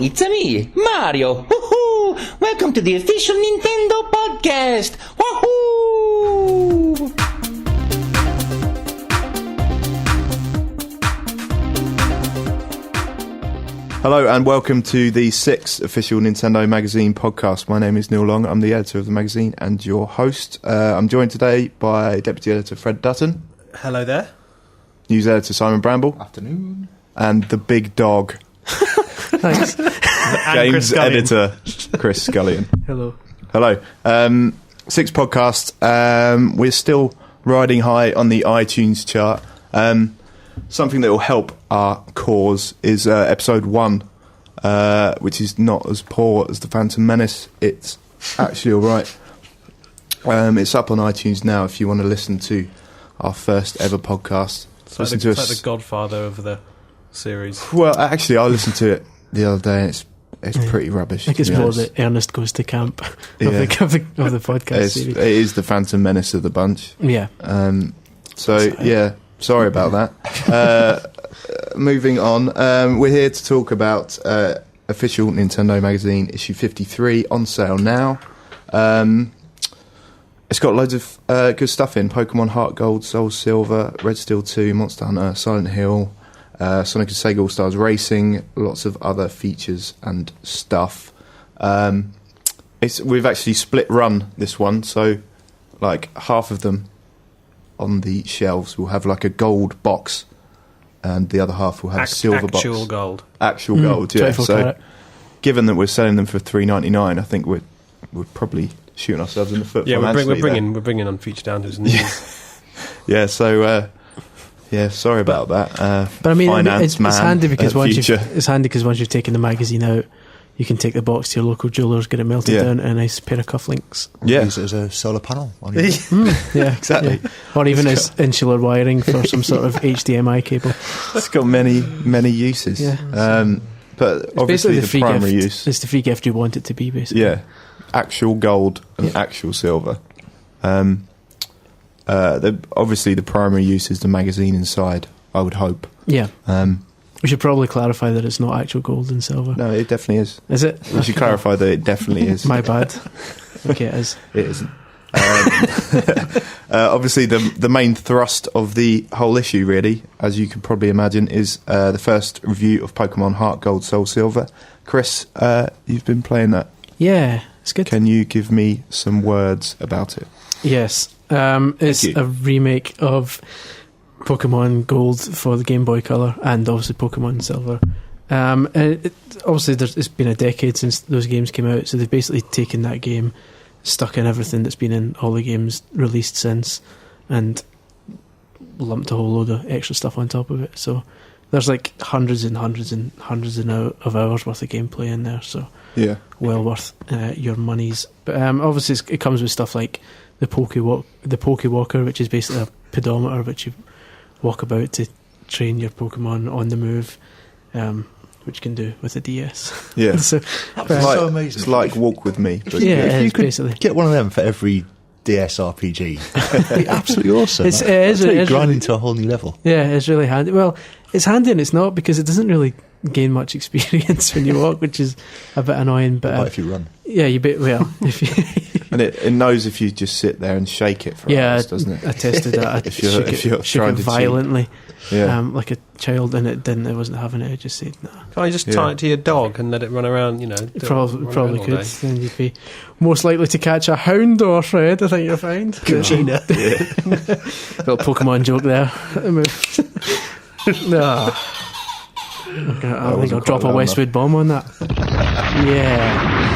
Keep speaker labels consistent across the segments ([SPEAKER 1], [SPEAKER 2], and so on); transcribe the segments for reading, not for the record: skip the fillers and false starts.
[SPEAKER 1] It's me, Mario. Woohoo! Welcome to the official Nintendo podcast. Woohoo!
[SPEAKER 2] Hello and welcome to the 6th official Nintendo Magazine podcast. My name is Neil Long. I'm the editor of the magazine and your host. I'm joined today by Deputy Editor Fred Dutton.
[SPEAKER 3] Hello there.
[SPEAKER 2] News Editor Simon Bramble.
[SPEAKER 4] Afternoon.
[SPEAKER 2] And the big dog.
[SPEAKER 3] Thanks.
[SPEAKER 2] Games Editor Chris Scullion.
[SPEAKER 3] Hello.
[SPEAKER 2] Hello. 6th podcast. We're still riding high on the iTunes chart. Something that will help our cause is episode 1, which is not as poor as The Phantom Menace. It's actually alright. It's up on iTunes now if you want to listen to our first ever podcast.
[SPEAKER 3] It's like the Godfather of the series.
[SPEAKER 2] Well, actually, I listened to it the other day and it's pretty rubbish.
[SPEAKER 5] I think it's more the Ernest Goes to Camp of the podcast series.
[SPEAKER 2] It is the Phantom Menace of the bunch.
[SPEAKER 5] Yeah.
[SPEAKER 2] Sorry about that. Moving on, we're here to talk about official Nintendo Magazine issue 53 on sale now. It's got loads of good stuff in: Pokemon Heart Gold, Soul Silver, Red Steel 2, Monster Hunter, Silent Hill, Sonic and Sega All Stars Racing, lots of other features and stuff. We've actually split run this one, so like half of them on the shelves will have like a gold box and the other half will have a silver box.
[SPEAKER 3] Actual gold.
[SPEAKER 2] Actual gold, yeah. So
[SPEAKER 5] carat.
[SPEAKER 2] Given that we're selling them for $3.99, I think we're probably shooting ourselves in the foot.
[SPEAKER 3] Yeah, we're bringing on feature down to his knees.
[SPEAKER 2] Yeah, so sorry about that.
[SPEAKER 5] But I mean,
[SPEAKER 2] finance
[SPEAKER 5] it's handy because once
[SPEAKER 2] future.
[SPEAKER 5] you've taken the magazine out, you can take the box to your local jewellers, get it melted down, and a nice pair of cufflinks.
[SPEAKER 2] Yeah,
[SPEAKER 4] use it as a solar panel on your
[SPEAKER 5] yeah,
[SPEAKER 2] exactly.
[SPEAKER 5] Yeah. Or even as insular wiring for some sort of HDMI cable.
[SPEAKER 2] It's got many uses.
[SPEAKER 5] Yeah.
[SPEAKER 2] But
[SPEAKER 5] It's
[SPEAKER 2] obviously
[SPEAKER 5] basically
[SPEAKER 2] the primary
[SPEAKER 5] gift.
[SPEAKER 2] use.
[SPEAKER 5] It's the free gift you want it to be, basically.
[SPEAKER 2] Yeah, actual gold and actual silver. Obviously the primary use is the magazine inside, I would hope.
[SPEAKER 5] Yeah. We should probably clarify that it's not actual gold and silver.
[SPEAKER 2] No, it definitely is.
[SPEAKER 5] Is it?
[SPEAKER 2] We should clarify that it definitely is.
[SPEAKER 5] My bad. Okay, it is.
[SPEAKER 2] It isn't. Obviously, the main thrust of the whole issue, really, as you can probably imagine, is the first review of Pokemon Heart Gold, Soul Silver. Chris, you've been playing that.
[SPEAKER 5] Yeah, it's good.
[SPEAKER 2] Can you give me some words about it?
[SPEAKER 5] Yes. It's a remake of Pokemon Gold for the Game Boy Color and obviously Pokemon Silver. It's been a decade since those games came out, so they've basically taken that game, stuck in everything that's been in all the games released since, and lumped a whole load of extra stuff on top of it. So there's like hundreds of hours worth of gameplay in there, so
[SPEAKER 2] yeah,
[SPEAKER 5] well worth your monies. But obviously it comes with stuff like the Pokewalker, which is basically a pedometer which you walk about to train your Pokemon on the move, which can do with a DS.
[SPEAKER 2] Yeah.
[SPEAKER 4] so amazing.
[SPEAKER 2] It's like Walk With Me. But
[SPEAKER 4] if you could
[SPEAKER 5] basically
[SPEAKER 4] get one of them for every DS RPG, it'd be absolutely awesome.
[SPEAKER 5] It is
[SPEAKER 4] grinding to a whole new level.
[SPEAKER 5] Yeah, it's really handy. Well, it's handy and it's not, because it doesn't really gain much experience when you walk, which is a bit annoying. But
[SPEAKER 4] if you run,
[SPEAKER 5] yeah, if you
[SPEAKER 2] and it knows if you just sit there and shake it for hours, doesn't it?
[SPEAKER 5] I tested that.
[SPEAKER 2] if you're
[SPEAKER 5] shook
[SPEAKER 2] trying
[SPEAKER 5] it
[SPEAKER 2] to
[SPEAKER 5] violently,
[SPEAKER 2] cheat.
[SPEAKER 5] like a child, and it wasn't having it. It just said no.
[SPEAKER 3] Can't you just tie it to your dog and let it run around?
[SPEAKER 5] Probably could. Then you'd be most likely to catch a Houndour, Fred. I think you'll find.
[SPEAKER 3] Kachina.
[SPEAKER 5] Little Pokemon joke there. No. I think I'll drop a Westwood bomb on that. Yeah.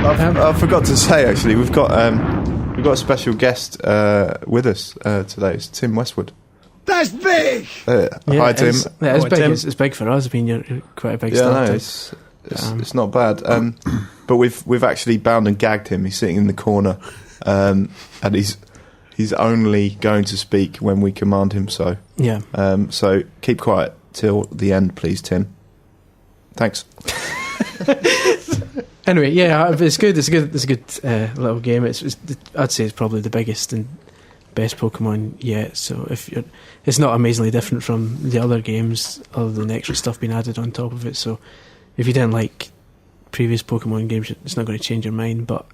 [SPEAKER 2] I forgot to say, actually, we've got a special guest with us today. It's Tim Westwood.
[SPEAKER 4] that's big.
[SPEAKER 2] Hi, Tim.
[SPEAKER 5] It's big. It's big for us. I mean, you're quite a big
[SPEAKER 2] Yeah,
[SPEAKER 5] starter.
[SPEAKER 2] no, it's not bad. But we've actually bound and gagged him. He's sitting in the corner, and he's only going to speak when we command him. So
[SPEAKER 5] yeah.
[SPEAKER 2] So keep quiet till the end, please, Tim. Thanks.
[SPEAKER 5] Anyway, yeah, it's good. It's a good little game. I'd say it's probably the biggest and best Pokemon yet. So it's not amazingly different from the other games, other than extra stuff being added on top of it. So if you didn't like previous Pokemon games, it's not going to change your mind. But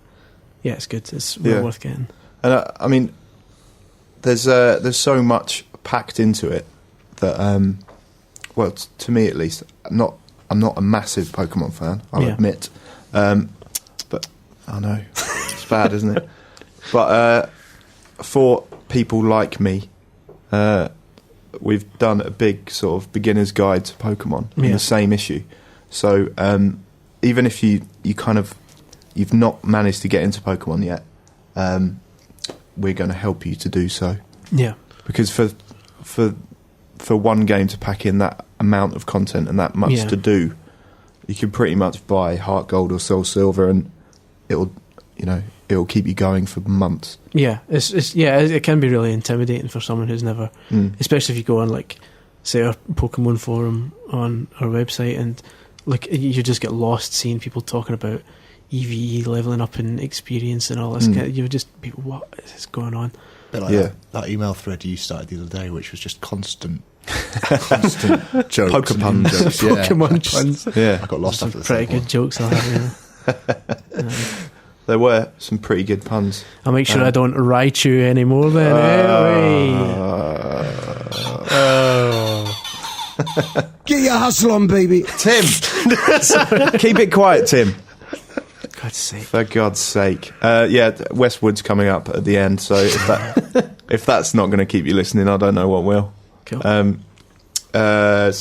[SPEAKER 5] yeah, it's good. It's well worth getting.
[SPEAKER 2] And I mean, there's so much packed into it that, well, to me at least, I'm not a massive Pokemon fan, I'll admit. But I know it's bad, isn't it? But for people like me, we've done a big sort of beginner's guide to Pokemon in the same issue. So even if you've not managed to get into Pokemon yet, we're going to help you to do so. Yeah. Because for one game to pack in that amount of content and that much to do, you can pretty much buy Heart Gold or Soul Silver, and it'll keep you going for months. Yeah, it can be really intimidating for someone who's never, especially if you go on, like, say, our Pokemon forum on our website, and like you just get lost seeing people talking about EVE leveling up and experience and all this. You're just people, what is going on?
[SPEAKER 4] Bit like that email thread you started the other day, which was just constant jokes,
[SPEAKER 2] Pokemon jokes,
[SPEAKER 5] Pokemon puns.
[SPEAKER 2] Yeah,
[SPEAKER 4] I got lost after the
[SPEAKER 5] pretty good jokes. I'll have.
[SPEAKER 2] There were some pretty good puns.
[SPEAKER 5] I'll make sure I don't Raichu anymore then.
[SPEAKER 6] Get your hustle on, baby.
[SPEAKER 2] Tim! Keep it quiet, Tim.
[SPEAKER 5] God's sake.
[SPEAKER 2] For God's sake. Westwood's coming up at the end, so if that's not going to keep you listening, I don't know what will.
[SPEAKER 5] Cool.
[SPEAKER 2] So I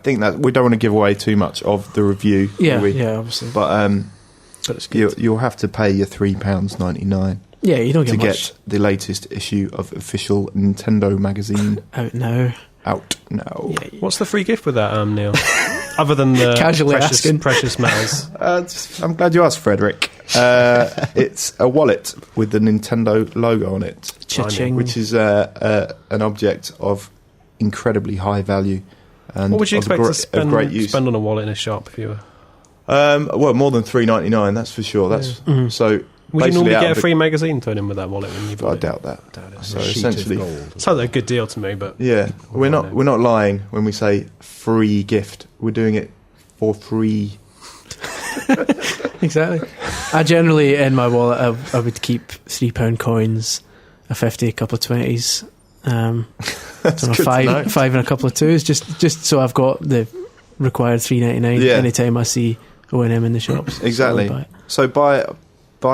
[SPEAKER 2] think that we don't want to give away too much of the review.
[SPEAKER 5] Yeah, obviously.
[SPEAKER 2] But
[SPEAKER 5] it's good.
[SPEAKER 2] You'll have to pay your £3.99.
[SPEAKER 5] Yeah, you don't get
[SPEAKER 2] to
[SPEAKER 5] much.
[SPEAKER 2] Get the latest issue of official Nintendo magazine.
[SPEAKER 5] Out now.
[SPEAKER 2] Yeah.
[SPEAKER 3] What's the free gift with that, Neil? Other than the
[SPEAKER 5] Casually
[SPEAKER 3] precious metals.
[SPEAKER 2] I'm glad you asked, Frederick. It's a wallet with the Nintendo logo on it,
[SPEAKER 5] Cha-ching.
[SPEAKER 2] which is an object of incredibly high value. And
[SPEAKER 3] what would you expect to
[SPEAKER 2] spend
[SPEAKER 3] on a wallet in a shop if you were?
[SPEAKER 2] Well, more than $3.99, that's for sure. That's so.
[SPEAKER 3] Would you normally get a free magazine thrown in with that wallet when you bought
[SPEAKER 2] I doubt that. So
[SPEAKER 4] a
[SPEAKER 2] essentially,
[SPEAKER 3] sounds like a good deal to me, but
[SPEAKER 2] we're not lying when we say free gift. We're doing it for free.
[SPEAKER 5] Exactly. I generally, in my wallet, I would keep £3 coins, a 50, a couple of 20s, five and a couple of 2s, just so I've got the required $3.99 anytime I see O&M in the shops.
[SPEAKER 2] Exactly. So buy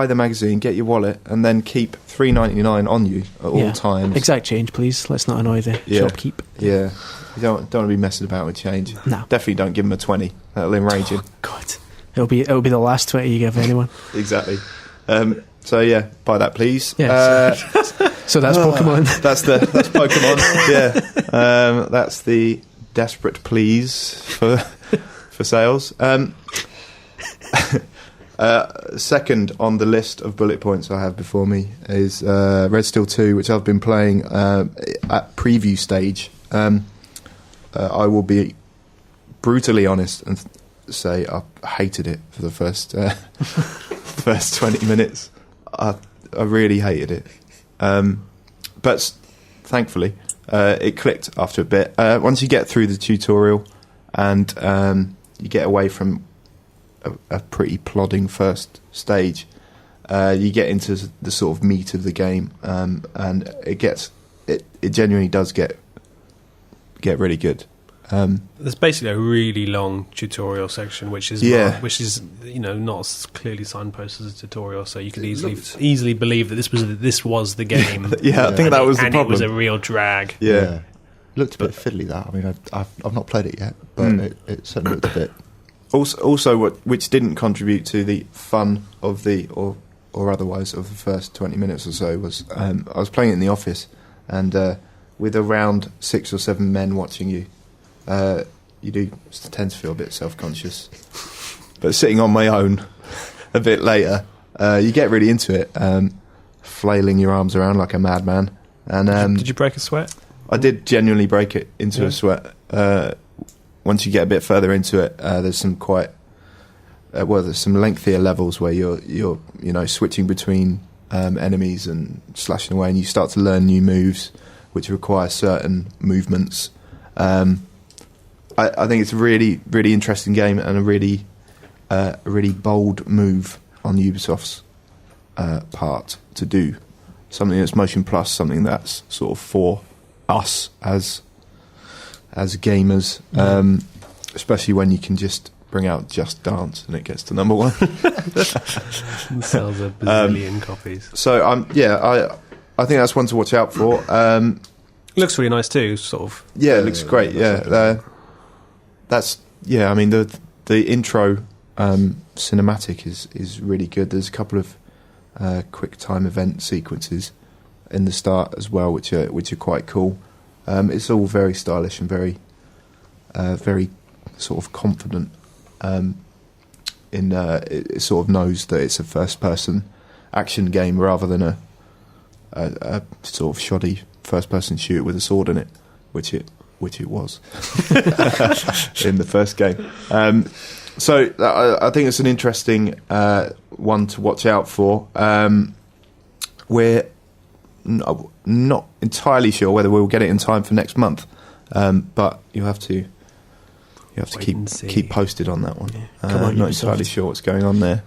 [SPEAKER 2] the magazine, get your wallet, and then keep $3.99 on you at all times. Exact change, please. Let's not annoy the shopkeep. Yeah, you don't want to be messing about with change. No, definitely don't give him a 20. That'll enrage him. God, it'll be the last 20 you give anyone. Exactly. So buy that, please. Yeah. So that's Pokemon. That's Pokemon. Yeah. That's the desperate please for sales. Second on the list of bullet points I have before me is Red Steel 2, which I've been playing at preview stage. I will be brutally honest and say I hated it for the first 20 minutes. I really hated it. But thankfully, it clicked after a bit. Once you get through the tutorial and you get away from a pretty plodding first stage, you get into the sort of meat of the game, and it genuinely does get really good. There's basically a really long tutorial section, which is not as clearly signposted as a tutorial, so you could easily believe that this was the game. I think that was the problem. It was a real drag. Yeah. It looked a bit fiddly. That I mean, I've not played it yet, but it certainly looked a bit. Also, which didn't contribute to the fun of or otherwise of the first 20 minutes or so was I was playing it in the office, and with around 6 or 7 men watching you, you do tend to feel a bit self-conscious. But sitting on my own a bit later, you get really into it, flailing your arms around like a madman. And did you break a sweat? I did genuinely break it into a sweat. Once you get a bit further into it, there's some there's some lengthier levels where you're switching between enemies and slashing away, and you start to learn new moves which require certain movements. I think it's a really, really interesting game and a really a really bold move on Ubisoft's part to do something that's Motion Plus, something that's sort of for us as gamers, especially when you can just bring out Just Dance and it gets to number 1.
[SPEAKER 3] Sells a bazillion copies.
[SPEAKER 2] So I think that's one to watch out for.
[SPEAKER 3] Looks really nice too, sort of.
[SPEAKER 2] Yeah, it looks great. I mean the intro cinematic is really good. There's a couple of quick time event sequences in the start as well, which are quite cool. It's all very stylish and very sort of confident. It sort of knows that it's a first-person action game rather than a sort of shoddy first-person shooter with a sword in it, which it was in the first game. So I think it's an interesting one to watch out for. We're not entirely sure whether we'll get it in time for next month, but you have to keep posted on that one.
[SPEAKER 5] Come on,
[SPEAKER 2] not
[SPEAKER 5] Ubisoft.
[SPEAKER 2] entirely sure what's going on there.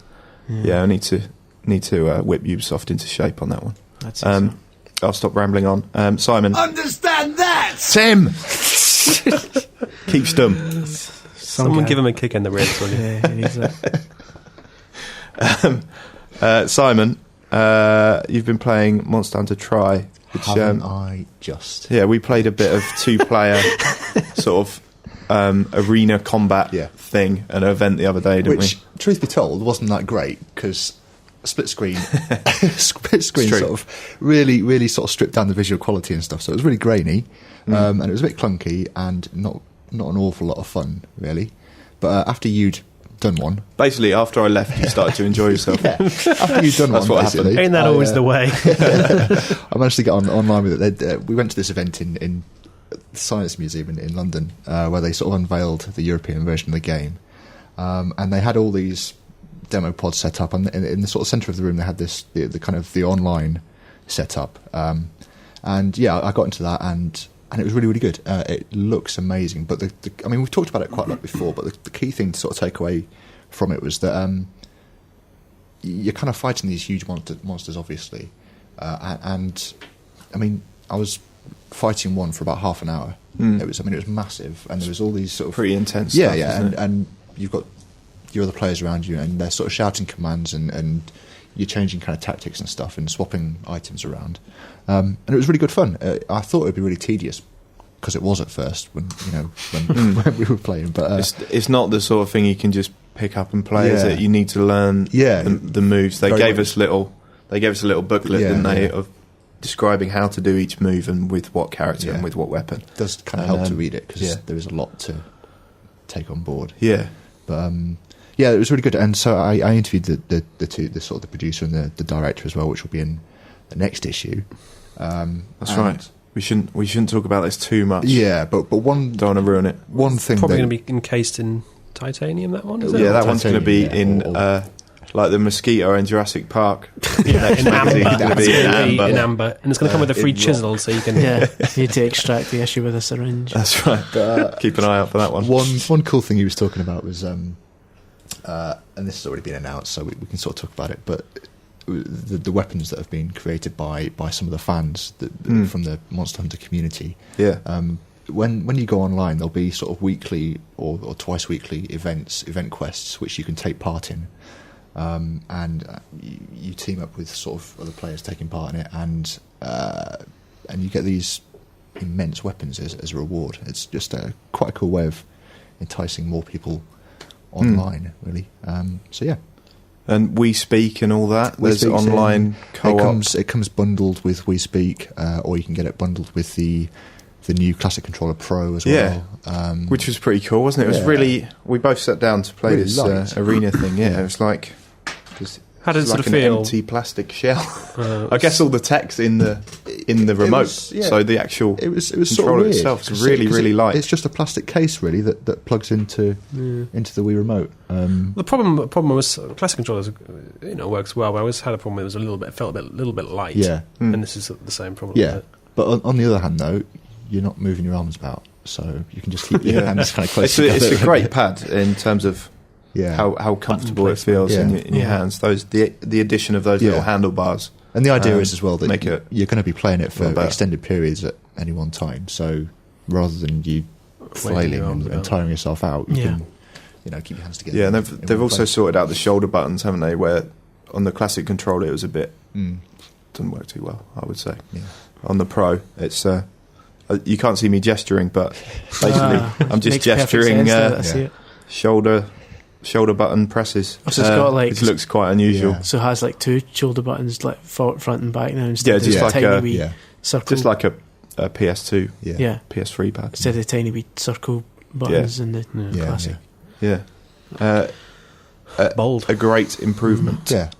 [SPEAKER 2] Yeah, I need to whip Ubisoft into shape on that one.
[SPEAKER 5] That's it.
[SPEAKER 2] I'll stop rambling on. Simon,
[SPEAKER 6] Understand that!
[SPEAKER 2] Tim, keep stum.
[SPEAKER 3] Someone give him a kick in the ribs, will you?
[SPEAKER 5] Yeah, he needs that.
[SPEAKER 2] Simon, you've been playing Monster Hunter Tri, which
[SPEAKER 4] Haven't I just?
[SPEAKER 2] yeah, we played a bit of 2-player sort of arena combat thing at an event the other day, didn't
[SPEAKER 4] Which, truth be told, wasn't that great because split screen sort of really sort of stripped down the visual quality and stuff. So it was really grainy, and it was a bit clunky and not an awful lot of fun, really. But after you'd done one,
[SPEAKER 2] Basically, after I left, you started to enjoy yourself.
[SPEAKER 4] after you'd done
[SPEAKER 2] That's
[SPEAKER 4] one,
[SPEAKER 2] what
[SPEAKER 4] basically,
[SPEAKER 2] happened.
[SPEAKER 3] Ain't that always the way?
[SPEAKER 4] I managed to get online with it. We went to this event in the Science Museum in London, where they sort of unveiled the European version of the game, and they had all these demo pods set up, and in the sort of centre of the room they had the kind of the online setup, and yeah, I got into that and it was really good. It looks amazing, but I mean, we've talked about it quite a lot before, but the key thing to sort of take away from it was that you're kind of fighting these huge monsters, obviously, and I mean, I was fighting one for about half an hour. It was massive, and there was all these sort of
[SPEAKER 2] Pretty intense
[SPEAKER 4] yeah,
[SPEAKER 2] stuff,
[SPEAKER 4] yeah,
[SPEAKER 2] isn't it?
[SPEAKER 4] and you've got your other players around you, and they're sort of shouting commands, and you're changing kind of tactics and stuff, and swapping items around, and it was really good fun. I thought it would be really tedious because it was at first when when we were playing, but
[SPEAKER 2] It's not the sort of thing you can just pick up and play, is
[SPEAKER 4] Yeah.
[SPEAKER 2] it? You need to learn the moves. They
[SPEAKER 4] Very
[SPEAKER 2] gave
[SPEAKER 4] much.
[SPEAKER 2] us a little booklet,
[SPEAKER 4] Yeah,
[SPEAKER 2] didn't they,
[SPEAKER 4] yeah.
[SPEAKER 2] of describing how to do each move and with what character
[SPEAKER 4] Yeah.
[SPEAKER 2] and with what weapon.
[SPEAKER 4] it does kind of help to read it because
[SPEAKER 2] yeah.
[SPEAKER 4] there is a lot to take on board.
[SPEAKER 2] Yeah.
[SPEAKER 4] But yeah, it was really good, and so I interviewed the sort of the producer and the director as well, which will be in the next issue.
[SPEAKER 2] That's
[SPEAKER 4] and-
[SPEAKER 2] right. We shouldn't talk about this too much.
[SPEAKER 4] Yeah, but one
[SPEAKER 2] Don't want to ruin it.
[SPEAKER 4] one thing
[SPEAKER 3] Probably
[SPEAKER 4] that-
[SPEAKER 3] going to be encased in titanium, that one, is it?
[SPEAKER 2] Yeah, that one's going to be
[SPEAKER 4] Titanium,
[SPEAKER 2] in
[SPEAKER 4] yeah,
[SPEAKER 2] like the mosquito in Jurassic Park.
[SPEAKER 3] Yeah, in amber.
[SPEAKER 2] It's going to be in amber.
[SPEAKER 3] In amber. And it's going to come with a free
[SPEAKER 2] in
[SPEAKER 3] chisel, so you can...
[SPEAKER 5] Yeah, you need to extract the issue with a syringe.
[SPEAKER 2] That's right. Keep an eye out for that one.
[SPEAKER 4] One cool thing he was talking about was, and this has already been announced, so we can sort of talk about it, but the weapons that have been created by some of the fans from the Monster Hunter community.
[SPEAKER 2] Yeah.
[SPEAKER 4] When you go online, there'll be sort of weekly or twice weekly event quests which you can take part in, and you team up with sort of other players taking part in it, and you get these immense weapons as a reward. It's just quite a cool way of enticing more people online, really. So yeah.
[SPEAKER 2] And We Speak and all that.
[SPEAKER 4] We
[SPEAKER 2] There's
[SPEAKER 4] Speak's
[SPEAKER 2] online co-op.
[SPEAKER 4] It comes bundled with We Speak, or you can get it bundled with the new Classic Controller Pro as well.
[SPEAKER 2] Which was pretty cool, wasn't it? It was
[SPEAKER 4] Yeah.
[SPEAKER 2] really... We both sat down to play
[SPEAKER 4] Really
[SPEAKER 2] this
[SPEAKER 4] light.
[SPEAKER 2] arena thing, yeah. It was like...
[SPEAKER 3] How did it
[SPEAKER 2] it's
[SPEAKER 3] sort
[SPEAKER 2] like
[SPEAKER 3] of
[SPEAKER 2] an
[SPEAKER 3] feel?
[SPEAKER 2] empty plastic shell. I guess all the text in the remote,
[SPEAKER 4] was- yeah.
[SPEAKER 2] so the actual
[SPEAKER 4] It was
[SPEAKER 2] controller
[SPEAKER 4] sort of weird,
[SPEAKER 2] itself is
[SPEAKER 4] 'cause
[SPEAKER 2] really,
[SPEAKER 4] 'cause
[SPEAKER 2] really light.
[SPEAKER 4] It's just a plastic case, really, that plugs into the Wii remote.
[SPEAKER 3] The problem was classic controllers, works well. But I always had a problem. It was felt a little bit light.
[SPEAKER 4] Yeah.
[SPEAKER 3] And this is the same problem.
[SPEAKER 4] Yeah,
[SPEAKER 3] with it.
[SPEAKER 4] but on the other hand, though, you're not moving your arms about, so you can just keep your hands kind of close
[SPEAKER 2] It's
[SPEAKER 4] together.
[SPEAKER 2] a great pad in terms of
[SPEAKER 4] Yeah.
[SPEAKER 2] how comfortable it feels
[SPEAKER 4] Yeah.
[SPEAKER 2] in your hands. The addition of those little handlebars.
[SPEAKER 4] And the idea is as well that
[SPEAKER 2] make it
[SPEAKER 4] you're going to be playing it for
[SPEAKER 2] a lot better.
[SPEAKER 4] extended periods at any one time. So rather than you flailing and tiring yourself out, you can keep your hands together.
[SPEAKER 2] Yeah, and
[SPEAKER 4] in
[SPEAKER 2] they've
[SPEAKER 4] one
[SPEAKER 2] also
[SPEAKER 4] place.
[SPEAKER 2] sorted out the shoulder buttons, haven't they? Where on the classic controller it was a bit doesn't work too well, I would say.
[SPEAKER 4] Yeah.
[SPEAKER 2] On the Pro, it's you can't see me gesturing, but basically I'm just
[SPEAKER 5] Makes perfect
[SPEAKER 2] gesturing
[SPEAKER 5] sense now that I see it.
[SPEAKER 2] shoulder button presses.
[SPEAKER 5] So it's got like
[SPEAKER 2] it looks quite unusual.
[SPEAKER 4] Yeah.
[SPEAKER 5] so it has like 2 shoulder buttons, like front and back now, instead
[SPEAKER 2] just
[SPEAKER 5] of
[SPEAKER 2] like
[SPEAKER 5] tiny
[SPEAKER 2] a-
[SPEAKER 5] wee circle.
[SPEAKER 2] Just like a PS2,
[SPEAKER 5] yeah,
[SPEAKER 2] PS3 pad.
[SPEAKER 5] instead of the tiny wee circle buttons in the classic.
[SPEAKER 2] Yeah,
[SPEAKER 3] Bold.
[SPEAKER 2] a great improvement.
[SPEAKER 4] Yeah.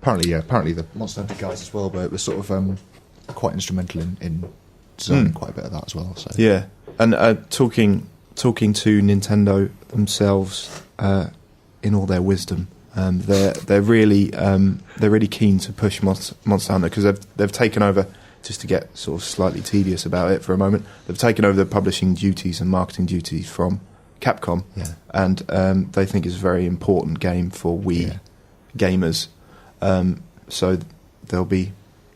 [SPEAKER 4] Apparently the Monster Hunter guys as well were sort of quite instrumental in designing quite a bit of that as well. So
[SPEAKER 2] Yeah, and talking to Nintendo themselves in all their wisdom, they're really keen to push Monster Hunter because they've taken over. Just to get sort of slightly tedious about it for a moment, they've taken over the publishing duties and marketing duties from Capcom, and they think it's a very important game for Wii gamers. So they'll be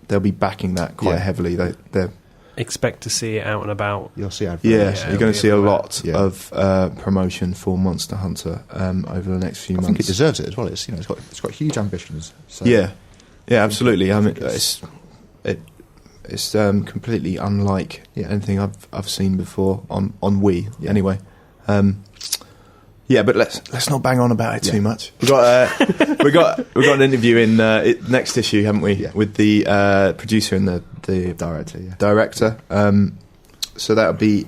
[SPEAKER 2] backing that quite heavily. They're
[SPEAKER 3] Expect to see it out and about.
[SPEAKER 4] you'll see.
[SPEAKER 2] you're going to see a lot
[SPEAKER 4] Yeah.
[SPEAKER 2] of promotion for Monster Hunter over the next few
[SPEAKER 4] I
[SPEAKER 2] months.
[SPEAKER 4] think it deserves it as well. It's it's got huge ambitions. So.
[SPEAKER 2] Yeah, absolutely. I mean, it's completely unlike anything I've seen before on Wii. Anyway, but let's not bang on about it too much. We got an interview in next issue, haven't we?
[SPEAKER 4] Yeah.
[SPEAKER 2] With the producer and the
[SPEAKER 4] Director. Yeah.
[SPEAKER 2] director. So that'll be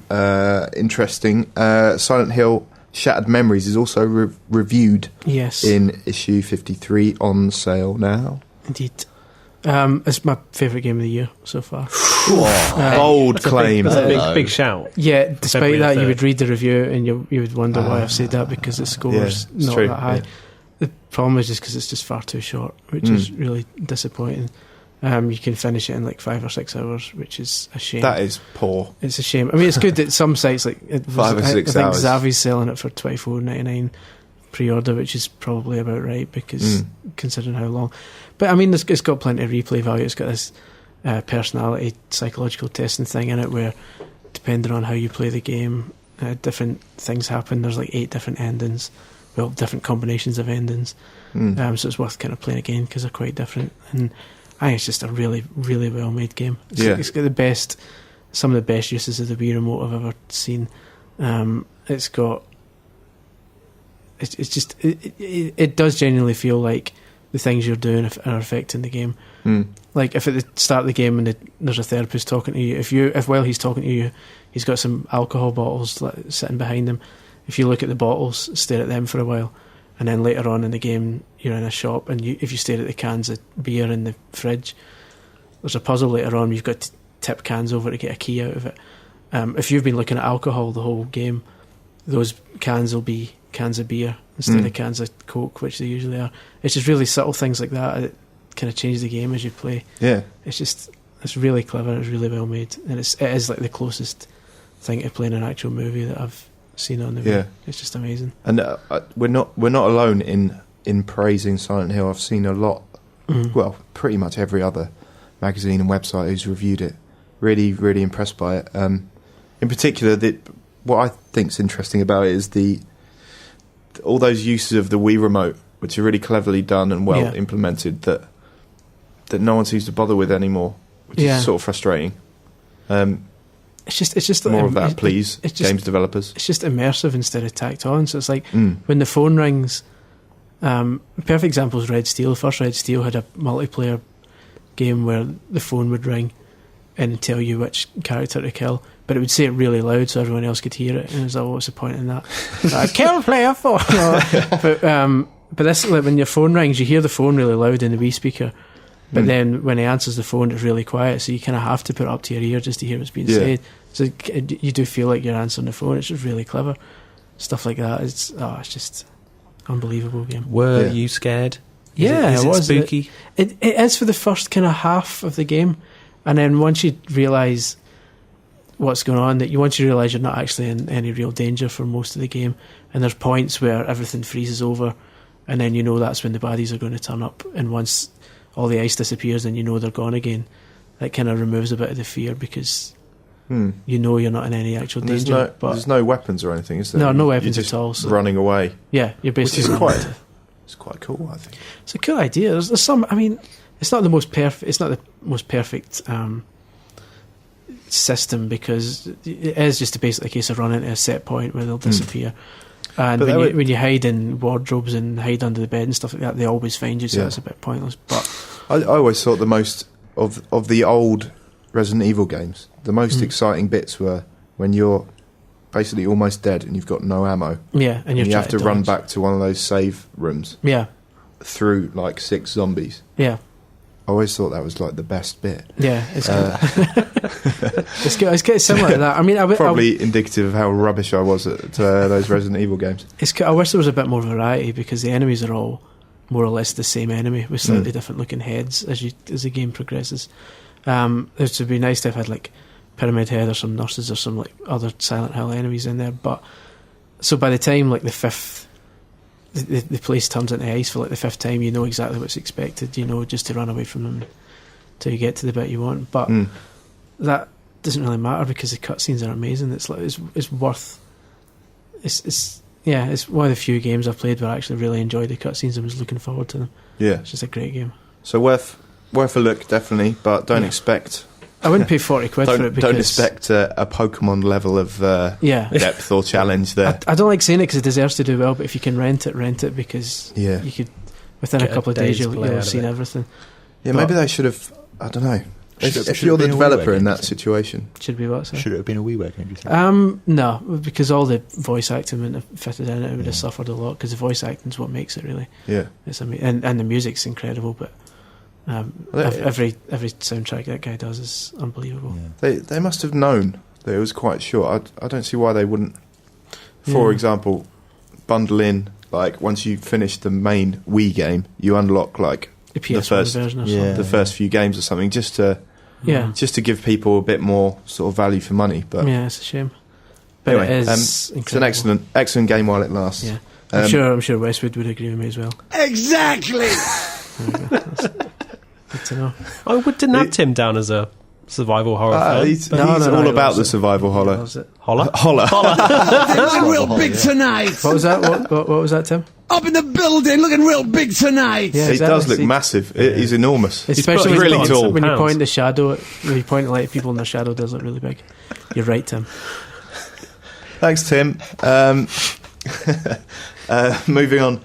[SPEAKER 2] interesting. Silent Hill Shattered Memories is also reviewed
[SPEAKER 5] Yes,
[SPEAKER 2] in issue 53 on sale now.
[SPEAKER 5] indeed. It's my favourite game of the year so far.
[SPEAKER 2] Bold claim.
[SPEAKER 3] That's a big shout.
[SPEAKER 5] Yeah, despite
[SPEAKER 3] February
[SPEAKER 5] that, you
[SPEAKER 3] 3rd.
[SPEAKER 5] would read the review and you would wonder why I've said that, because the score's
[SPEAKER 2] it's
[SPEAKER 5] not
[SPEAKER 2] true,
[SPEAKER 5] that high.
[SPEAKER 2] yeah.
[SPEAKER 5] The problem is just because it's just far too short, which is really disappointing. You can finish it in like 5 or 6 hours, which is a shame.
[SPEAKER 2] That is poor.
[SPEAKER 5] It's a shame. I mean, it's good that some sites like
[SPEAKER 2] 5 or 6
[SPEAKER 5] I think
[SPEAKER 2] hours.
[SPEAKER 5] Zavi's selling it for $24.99 pre-order, which is probably about right because considering how long. But I mean, it's got plenty of replay value. It's got this personality psychological testing thing in it where, depending on how you play the game, different things happen. There's like 8 different endings, well, different combinations of endings. So it's worth kind of playing again because they're quite different. And I think it's just a really, really well made game. It's got some of the best uses of the Wii remote I've ever seen. It's got. It does genuinely feel like the things you're doing are affecting the game. Like if at the start of the game and there's a therapist talking to you, if while he's talking to you, he's got some alcohol bottles sitting behind him. If you look at the bottles, stare at them for a while, and then later on in the game you're in a shop and if you stare at the cans of beer in the fridge, there's a puzzle later on. You've got to tip cans over to get a key out of it. If you've been looking at alcohol the whole game, those cans will be cans of beer instead of cans of Coke, which they usually are. It's just really subtle things like that kind of change the game as you play.
[SPEAKER 2] Yeah.
[SPEAKER 5] It's really clever. It's really well made, and it is like the closest thing to playing an actual movie that I've seen on the Wii.
[SPEAKER 2] Yeah.
[SPEAKER 5] It's just amazing.
[SPEAKER 2] And we're not alone in praising Silent Hill. I've seen a lot, well, pretty much every other magazine and website who's reviewed it. Really, really impressed by it. In particular, what I think's interesting about it is all those uses of the Wii remote, which are really cleverly done and well implemented, that no one seems to bother with anymore, which is sort of frustrating.
[SPEAKER 5] It's just
[SPEAKER 2] More of that, please, games developers.
[SPEAKER 5] It's just immersive instead of tacked on. So it's like when the phone rings. A perfect example is Red Steel. First Red Steel had a multiplayer game where the phone would ring and tell you which character to kill, but it would say it really loud so everyone else could hear it. And it was like, what's the point in that? Kill player 4. But this, like, when your phone rings, you hear the phone really loud in the Wii speaker. But then when he answers the phone, it's really quiet, so you kind of have to put it up to your ear just to hear what's being said. So you do feel like you're answering the phone. It's just really clever. Stuff like that. It's just unbelievable game.
[SPEAKER 3] Were you scared?
[SPEAKER 5] Is
[SPEAKER 3] it
[SPEAKER 5] it
[SPEAKER 3] spooky?
[SPEAKER 5] It is for the first kind of half of the game, and then once you realise, what's going on, that once you realise you're not actually in any real danger for most of the game, and there's points where everything freezes over, and then you know that's when the baddies are going to turn up, and once all the ice disappears and you know they're gone again, that kind of removes a bit of the fear, because you know you're not in any actual danger.
[SPEAKER 2] There's no weapons or anything, is there?
[SPEAKER 5] No weapons
[SPEAKER 2] you're just
[SPEAKER 5] at all. So
[SPEAKER 2] running away.
[SPEAKER 5] Yeah, you're basically
[SPEAKER 2] It's quite cool, I think.
[SPEAKER 5] It's a cool idea. There's some. I mean, it's not the most perfect. It's not the most perfect system, because it is just basically a case of running to a set point where they'll disappear. And when you hide in wardrobes and hide under the bed and stuff like that, they always find you. So that's a bit pointless. But
[SPEAKER 2] I always thought the most of the old Resident Evil games, the most exciting bits were when you're basically almost dead and you've got no ammo.
[SPEAKER 5] Yeah, and you
[SPEAKER 2] have to run back to one of those save rooms.
[SPEAKER 5] Yeah,
[SPEAKER 2] through like 6 zombies.
[SPEAKER 5] Yeah,
[SPEAKER 2] I always thought that was like the best bit.
[SPEAKER 5] Yeah, it's good. It's getting similar to that. I mean,
[SPEAKER 2] probably indicative of how rubbish I was at those Resident Evil games.
[SPEAKER 5] I wish there was a bit more variety, because the enemies are all more or less the same enemy with slightly different looking heads as the game progresses. It would be nice to have had like Pyramid Head or some nurses or some like other Silent Hill enemies in there. But so by the time like the fifth, the place turns into ice for like the 5th time, you know exactly what's expected. You know, just to run away from them till you get to the bit you want. But that doesn't really matter, because the cutscenes are amazing. It's like it's worth. It's one of the few games I've played where I actually really enjoyed the cutscenes and was looking forward to them. Yeah, it's just a great game.
[SPEAKER 2] So worth a look, definitely, but don't expect.
[SPEAKER 5] I wouldn't pay 40 quid for it.
[SPEAKER 2] Don't expect a Pokemon level of depth or challenge there.
[SPEAKER 5] I don't like saying it because it deserves to do well, but if you can rent it, because you could within a couple of days you'll have seen everything.
[SPEAKER 2] Yeah, maybe they should have. I don't know. If you're the developer in that situation,
[SPEAKER 5] should be what?
[SPEAKER 4] Should it have been a WiiWare game? Do you think?
[SPEAKER 5] No, because all the voice acting wouldn't have fitted in it. It would have suffered a lot, because the voice acting's what makes it really.
[SPEAKER 2] Yeah,
[SPEAKER 5] it's and the music's incredible, but. Every soundtrack that guy does is unbelievable.
[SPEAKER 2] Yeah. They must have known that it was quite short. I don't see why they wouldn't. For example, bundle in like once you finish the main Wii game, you unlock like
[SPEAKER 5] the PS1 version or something.
[SPEAKER 2] The first few games or something, just to give people a bit more sort of value for money. But
[SPEAKER 5] it's a shame. But anyway, it is
[SPEAKER 2] it's an excellent game while it lasts.
[SPEAKER 5] Yeah, I'm sure Westwood would agree with me as well.
[SPEAKER 6] Exactly.
[SPEAKER 5] Good to know.
[SPEAKER 3] I didn't have Tim down as a survival horror fan.
[SPEAKER 2] He's all about the survival horror.
[SPEAKER 3] Holler?
[SPEAKER 6] Looking real big tonight.
[SPEAKER 5] What was that? What was that, Tim?
[SPEAKER 6] Up in the building, looking real big tonight.
[SPEAKER 2] Yeah, exactly. He does look massive. He's enormous.
[SPEAKER 5] Especially
[SPEAKER 2] he's really tall.
[SPEAKER 5] When you point the shadow, when you point at people in the shadow, does look really big. You're right, Tim.
[SPEAKER 2] Thanks, Tim. Moving on.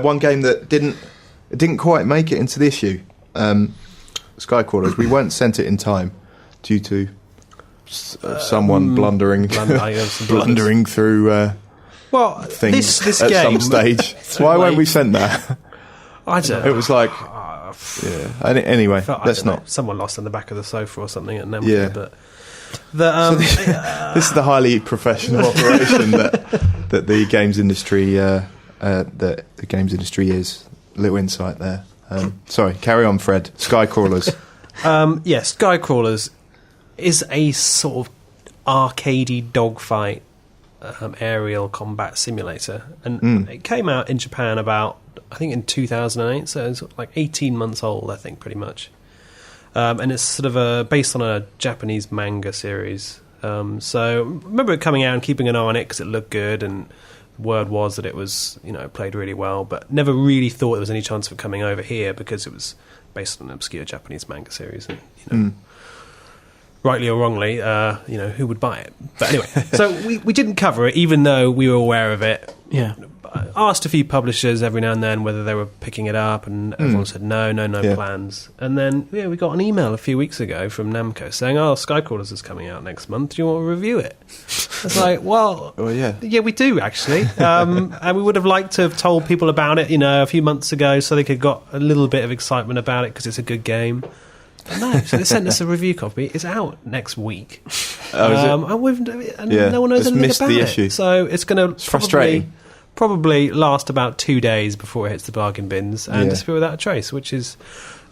[SPEAKER 2] One game that didn't quite make it into the issue. Skycrawlers. We weren't sent it in time due to someone blundering through things
[SPEAKER 3] this
[SPEAKER 2] at
[SPEAKER 3] game,
[SPEAKER 2] some stage. Why weren't we sent that?
[SPEAKER 3] I don't know.
[SPEAKER 2] It was like anyway, let's not.
[SPEAKER 3] Someone lost on the back of the sofa or something at Namco, but
[SPEAKER 2] this is the highly professional operation that the games industry is. A little insight there. Sorry, carry on, Fred. Skycrawlers.
[SPEAKER 3] Skycrawlers is a sort of arcadey dogfight aerial combat simulator, and it came out in Japan about, I think, in 2008, so it's like 18 months old, I think, pretty much. And it's sort of based on a Japanese manga series. So I remember it coming out and keeping an eye on it because it looked good, and word was that it was, played really well, but never really thought there was any chance of it coming over here because it was based on an obscure Japanese manga series, and rightly or wrongly, who would buy it? But anyway, so we didn't cover it, even though we were aware of it.
[SPEAKER 5] Yeah,
[SPEAKER 3] I asked a few publishers every now and then whether they were picking it up, and everyone said no plans. And then we got an email a few weeks ago from Namco saying, Skycrawlers is coming out next month, do you want to review it? It's like, yeah, we do actually, and we would have liked to have told people about it a few months ago so they could got a little bit of excitement about it because it's a good game. But no, so they sent us a review copy. It's out next week. No one knows anything about it. Issue. So it's going to probably last about 2 days before it hits the bargain bins and disappear without a trace, which is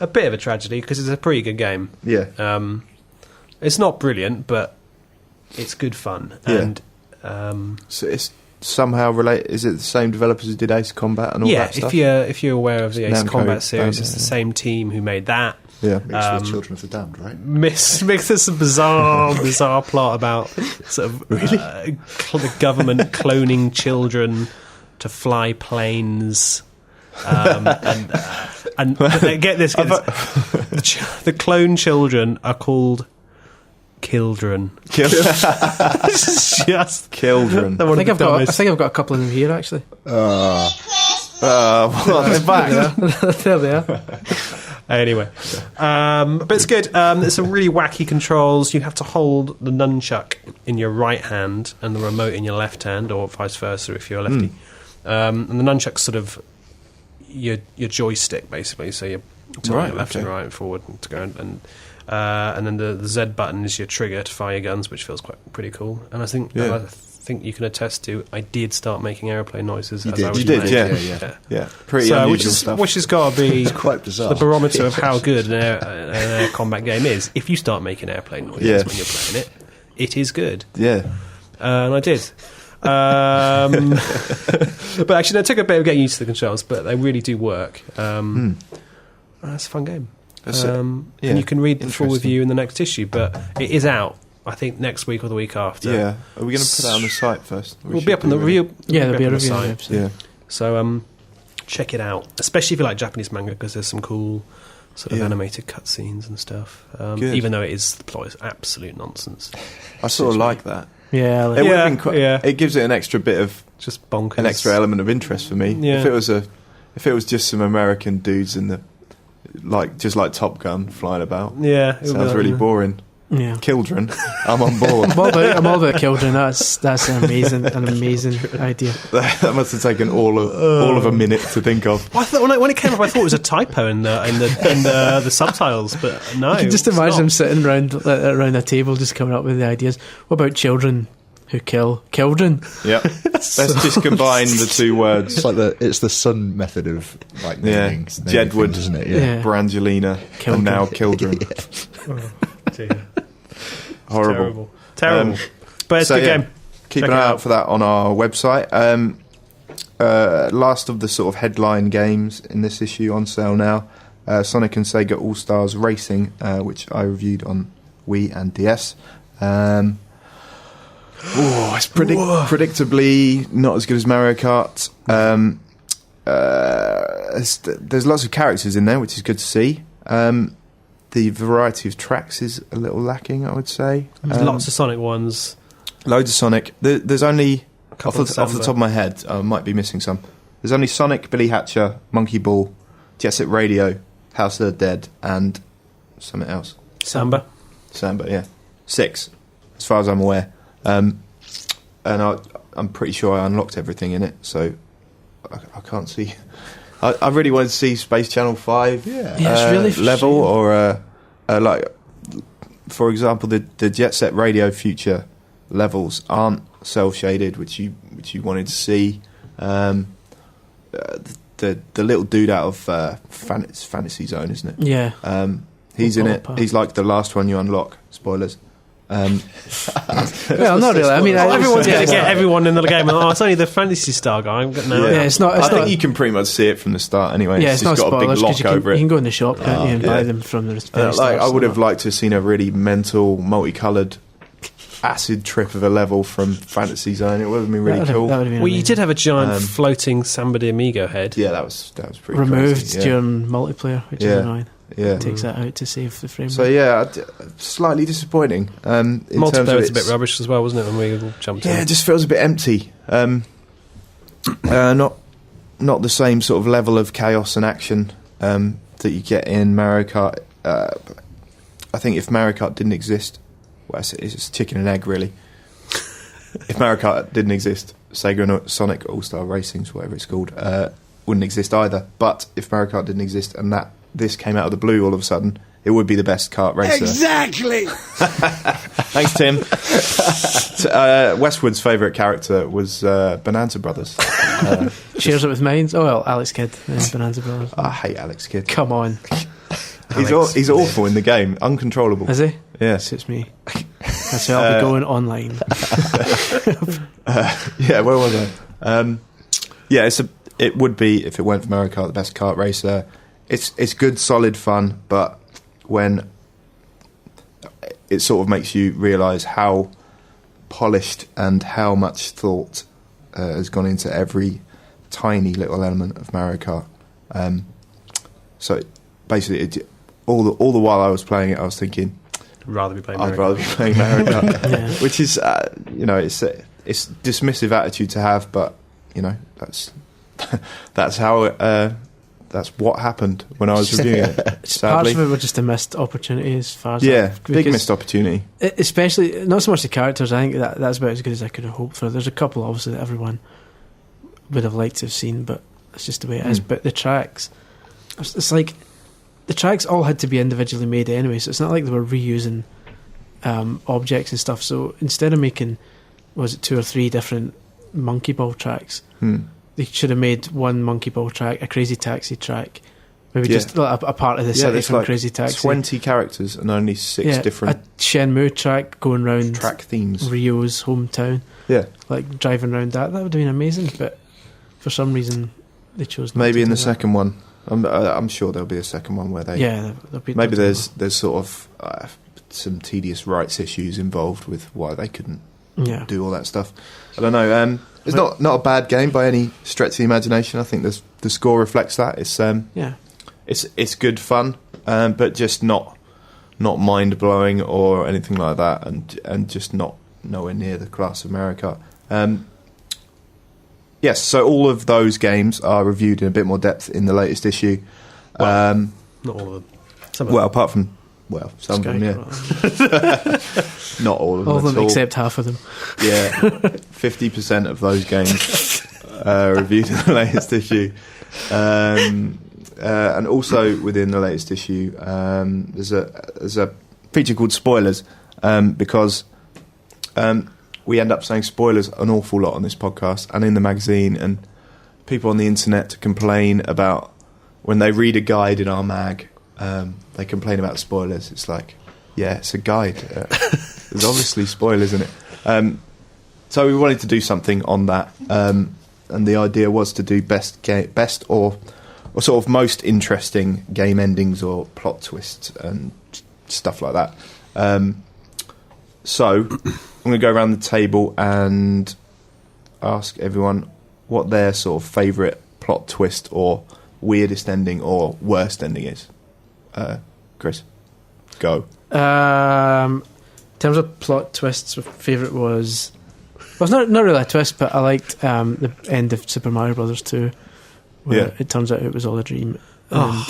[SPEAKER 3] a bit of a tragedy because it's a pretty good game.
[SPEAKER 2] Yeah.
[SPEAKER 3] It's not brilliant, but it's good fun.
[SPEAKER 2] Yeah.
[SPEAKER 3] And
[SPEAKER 2] So it's somehow related. Is it the same developers who did Ace Combat and all that stuff?
[SPEAKER 3] if you're aware of the Ace
[SPEAKER 2] Namco,
[SPEAKER 3] Combat series,
[SPEAKER 2] Bandai,
[SPEAKER 3] it's the same team who made that.
[SPEAKER 2] Yeah.
[SPEAKER 4] Mixed with Children of the Damned, right?
[SPEAKER 3] Makes this a bizarre plot about sort of the government cloning children to fly planes. And get this, the clone children are called Kildren. It's just
[SPEAKER 2] Children.
[SPEAKER 5] I think I've got a couple of them here actually.
[SPEAKER 2] Well, they're back.
[SPEAKER 5] There they are.
[SPEAKER 3] Anyway, but it's good. There's some really wacky controls. You have to hold the nunchuck in your right hand and the remote in your left hand, or vice versa if you're a lefty. And the nunchuck's sort of your joystick, basically. So you're turning left and right and forward and to go and then the Z button is your trigger to fire your guns, which feels pretty cool. And I think you can attest to. I did start making airplane noises as I was playing.
[SPEAKER 2] Yeah. Pretty
[SPEAKER 3] so,
[SPEAKER 2] unusual stuff.
[SPEAKER 3] Which has got to be
[SPEAKER 4] Quite bizarre.
[SPEAKER 3] the barometer of how good an air combat game is. If you start making airplane noises when you're playing it, it is good.
[SPEAKER 2] Yeah.
[SPEAKER 3] And I did. But actually, no, it took a bit of getting used to the controls, but they really do work. It's a fun game. And you can read the full review in the next issue, but it is out, I think, next week or the week after.
[SPEAKER 2] Yeah. Are we going to put that on the site first?
[SPEAKER 3] We'll be up on the review.
[SPEAKER 5] Yeah, there'll be a
[SPEAKER 3] on the
[SPEAKER 5] review on the
[SPEAKER 3] site.
[SPEAKER 5] website.
[SPEAKER 2] Yeah.
[SPEAKER 3] So check it out, especially if you like Japanese manga, because there's some cool sort of animated cutscenes and stuff. Even though the plot is absolute nonsense.
[SPEAKER 2] I sort of like that.
[SPEAKER 5] Yeah,
[SPEAKER 2] It would have been it gives it an extra bit of
[SPEAKER 3] just bonkers,
[SPEAKER 2] an extra element of interest for me.
[SPEAKER 3] Yeah.
[SPEAKER 2] If it was just some American dudes in the like Top Gun flying about.
[SPEAKER 3] Yeah, it
[SPEAKER 2] sounds really boring.
[SPEAKER 5] Yeah.
[SPEAKER 2] Children, I'm on board.
[SPEAKER 5] I'm all about children. That's an amazing idea.
[SPEAKER 2] That must have taken all of a minute to think of.
[SPEAKER 3] I thought when it came up, I thought it was a typo in the subtitles, but no.
[SPEAKER 5] You can just imagine them sitting around a table, just coming up with the ideas. What about children who kill children?
[SPEAKER 2] Yeah, let's just combine the two words.
[SPEAKER 4] It's like it's the Sun method of like naming
[SPEAKER 2] Jedward,
[SPEAKER 4] things, isn't it?
[SPEAKER 5] Yeah.
[SPEAKER 2] Brangelina, and now Children.
[SPEAKER 3] Oh, dear.
[SPEAKER 2] Horrible.
[SPEAKER 3] Terrible. But it's a good game.
[SPEAKER 2] Keep
[SPEAKER 3] Check
[SPEAKER 2] an
[SPEAKER 3] it
[SPEAKER 2] eye
[SPEAKER 3] out.
[SPEAKER 2] out for that on our website. Last of the sort of headline games in this issue on sale now. Sonic and Sega All-Stars Racing, which I reviewed on Wii and DS. It's predictably not as good as Mario Kart. There's lots of characters in there, which is good to see. The variety of tracks is a little lacking, I would say.
[SPEAKER 3] There's lots of Sonic ones.
[SPEAKER 2] Loads of Sonic. There's only, off
[SPEAKER 3] couple
[SPEAKER 2] the
[SPEAKER 3] of
[SPEAKER 2] top of my head, I might be missing some. There's only Sonic, Billy Hatcher, Monkey Ball, Jet Set Radio, House of the Dead, and something else.
[SPEAKER 3] Samba,
[SPEAKER 2] yeah. 6, as far as I'm aware. And I'm pretty sure I unlocked everything in it, so I can't see. I really wanted to see Space Channel 5
[SPEAKER 5] it's really
[SPEAKER 2] level, or like, for example, the Jet Set Radio Future levels aren't cel-shaded, which you wanted to see. The little dude out of Fantasy Zone, isn't it?
[SPEAKER 5] Yeah.
[SPEAKER 2] He's in it. He's like the last one you unlock. Spoilers.
[SPEAKER 5] Well, not really. I mean,
[SPEAKER 3] everyone's going to get everyone in the game. Oh, it's only the Fantasy Star guy.
[SPEAKER 5] It's not.
[SPEAKER 2] I think you can pretty much see it from the start anyway.
[SPEAKER 5] Yeah,
[SPEAKER 2] it's
[SPEAKER 5] not
[SPEAKER 2] just got a big
[SPEAKER 5] spoilers,
[SPEAKER 2] lock over
[SPEAKER 5] you
[SPEAKER 2] it.
[SPEAKER 5] can go in the shop, can't you, and buy them from the very start.
[SPEAKER 2] I would have liked to have seen a really mental, multicoloured acid trip of a level from Fantasy Zone. It would have been really cool.
[SPEAKER 5] That would have been
[SPEAKER 3] Well, you
[SPEAKER 5] amazing.
[SPEAKER 3] did have a giant floating Samba de Amigo head.
[SPEAKER 2] Yeah, that was pretty
[SPEAKER 5] removed
[SPEAKER 2] crazy, yeah.
[SPEAKER 5] during multiplayer, which is annoying.
[SPEAKER 2] Yeah.
[SPEAKER 5] It takes that out to save the frame.
[SPEAKER 2] So slightly disappointing. In terms of
[SPEAKER 3] Multiplayer was a
[SPEAKER 2] its-
[SPEAKER 3] bit rubbish as well, wasn't it, when we all jumped in?
[SPEAKER 2] Yeah, it just feels a bit empty. Not the same sort of level of chaos and action that you get in Mario Kart. I think if Mario Kart didn't exist, well, it's chicken and egg, really. If Mario Kart didn't exist, Sega and Sonic All-Star Racings, whatever it's called, wouldn't exist either. But if Mario Kart didn't exist and this came out of the blue all of a sudden, it would be the best kart racer.
[SPEAKER 6] Exactly!
[SPEAKER 2] Thanks, Tim. Westwood's favourite character was Bonanza Brothers.
[SPEAKER 5] Shares it with mine. Oh, well, Alex Kidd in Bonanza Brothers.
[SPEAKER 2] I hate Alex Kidd.
[SPEAKER 5] Come on.
[SPEAKER 2] He's awful in the game. Uncontrollable.
[SPEAKER 5] Is he?
[SPEAKER 2] Yeah.
[SPEAKER 5] Suits me. That's how I'll be going online.
[SPEAKER 2] Yeah, where was I? Yeah, it would be, if it weren't for Mario Kart, the best kart racer. It's good, solid fun, but when it sort of makes you realise how polished and how much thought has gone into every tiny little element of Mario Kart. So basically, all the while I was playing it, I was thinking,
[SPEAKER 3] I'd rather be playing
[SPEAKER 2] Mario Kart,
[SPEAKER 5] Yeah.
[SPEAKER 2] which is it's dismissive attitude to have, but that's how that's what happened when I was reviewing it.
[SPEAKER 5] Parts
[SPEAKER 2] Sadly,
[SPEAKER 5] of it were just a missed opportunity as far as
[SPEAKER 2] big
[SPEAKER 5] because
[SPEAKER 2] missed opportunity.
[SPEAKER 5] especially not so much the characters. I think that's about as good as I could have hoped for. There's a couple obviously that everyone would have liked to have seen, but it's just the way it is. But the tracks, it's like the tracks all had to be individually made anyway, so it's not like they were reusing objects and stuff. So instead of making, was it 2 or 3 different Monkey Ball tracks, they should have made one Monkey Ball track, a Crazy Taxi track, maybe just a part of the city
[SPEAKER 2] there's
[SPEAKER 5] from
[SPEAKER 2] like
[SPEAKER 5] Crazy Taxi.
[SPEAKER 2] 20 characters and only 6 different
[SPEAKER 5] a Shenmue track going round
[SPEAKER 2] track themes.
[SPEAKER 5] Rio's hometown,
[SPEAKER 2] Yeah,
[SPEAKER 5] like driving around that would have been amazing, but for some reason they chose not
[SPEAKER 2] maybe
[SPEAKER 5] to
[SPEAKER 2] in
[SPEAKER 5] do
[SPEAKER 2] the
[SPEAKER 5] that.
[SPEAKER 2] second one. I'm sure there'll be a second one where they.
[SPEAKER 5] Yeah, there'll be
[SPEAKER 2] Maybe there's sort of some tedious rights issues involved with why they couldn't do all that stuff. I don't know. It's not a bad game by any stretch of the imagination. I think the score reflects that. It's good fun, but just not mind blowing or anything like that, and just nowhere near the class of Mario Kart. Yes, so all of those games are reviewed in a bit more depth in the latest issue.
[SPEAKER 3] Not all of them. Some of them.
[SPEAKER 2] Apart from some of them, yeah. Not all of them.
[SPEAKER 5] all of them
[SPEAKER 2] at all.
[SPEAKER 5] except half of them.
[SPEAKER 2] Yeah, 50% of those games are reviewed in the latest issue. And also within the latest issue, there's a feature called Spoilers, because we end up saying spoilers an awful lot on this podcast and in the magazine, and people on the internet complain about when they read a guide in our mag, they complain about spoilers. It's like, yeah, it's a guide. There's obviously spoilers in it. So we wanted to do something on that, and the idea was to do best or sort of most interesting game endings or plot twists and stuff like that. So I'm going to go around the table and ask everyone what their sort of favourite plot twist or weirdest ending or worst ending is. Chris, go.
[SPEAKER 5] In terms of plot twists, my favourite was... Well, it's not really a twist, but I liked the end of Super Mario Brothers 2, where it turns out it was all a dream. And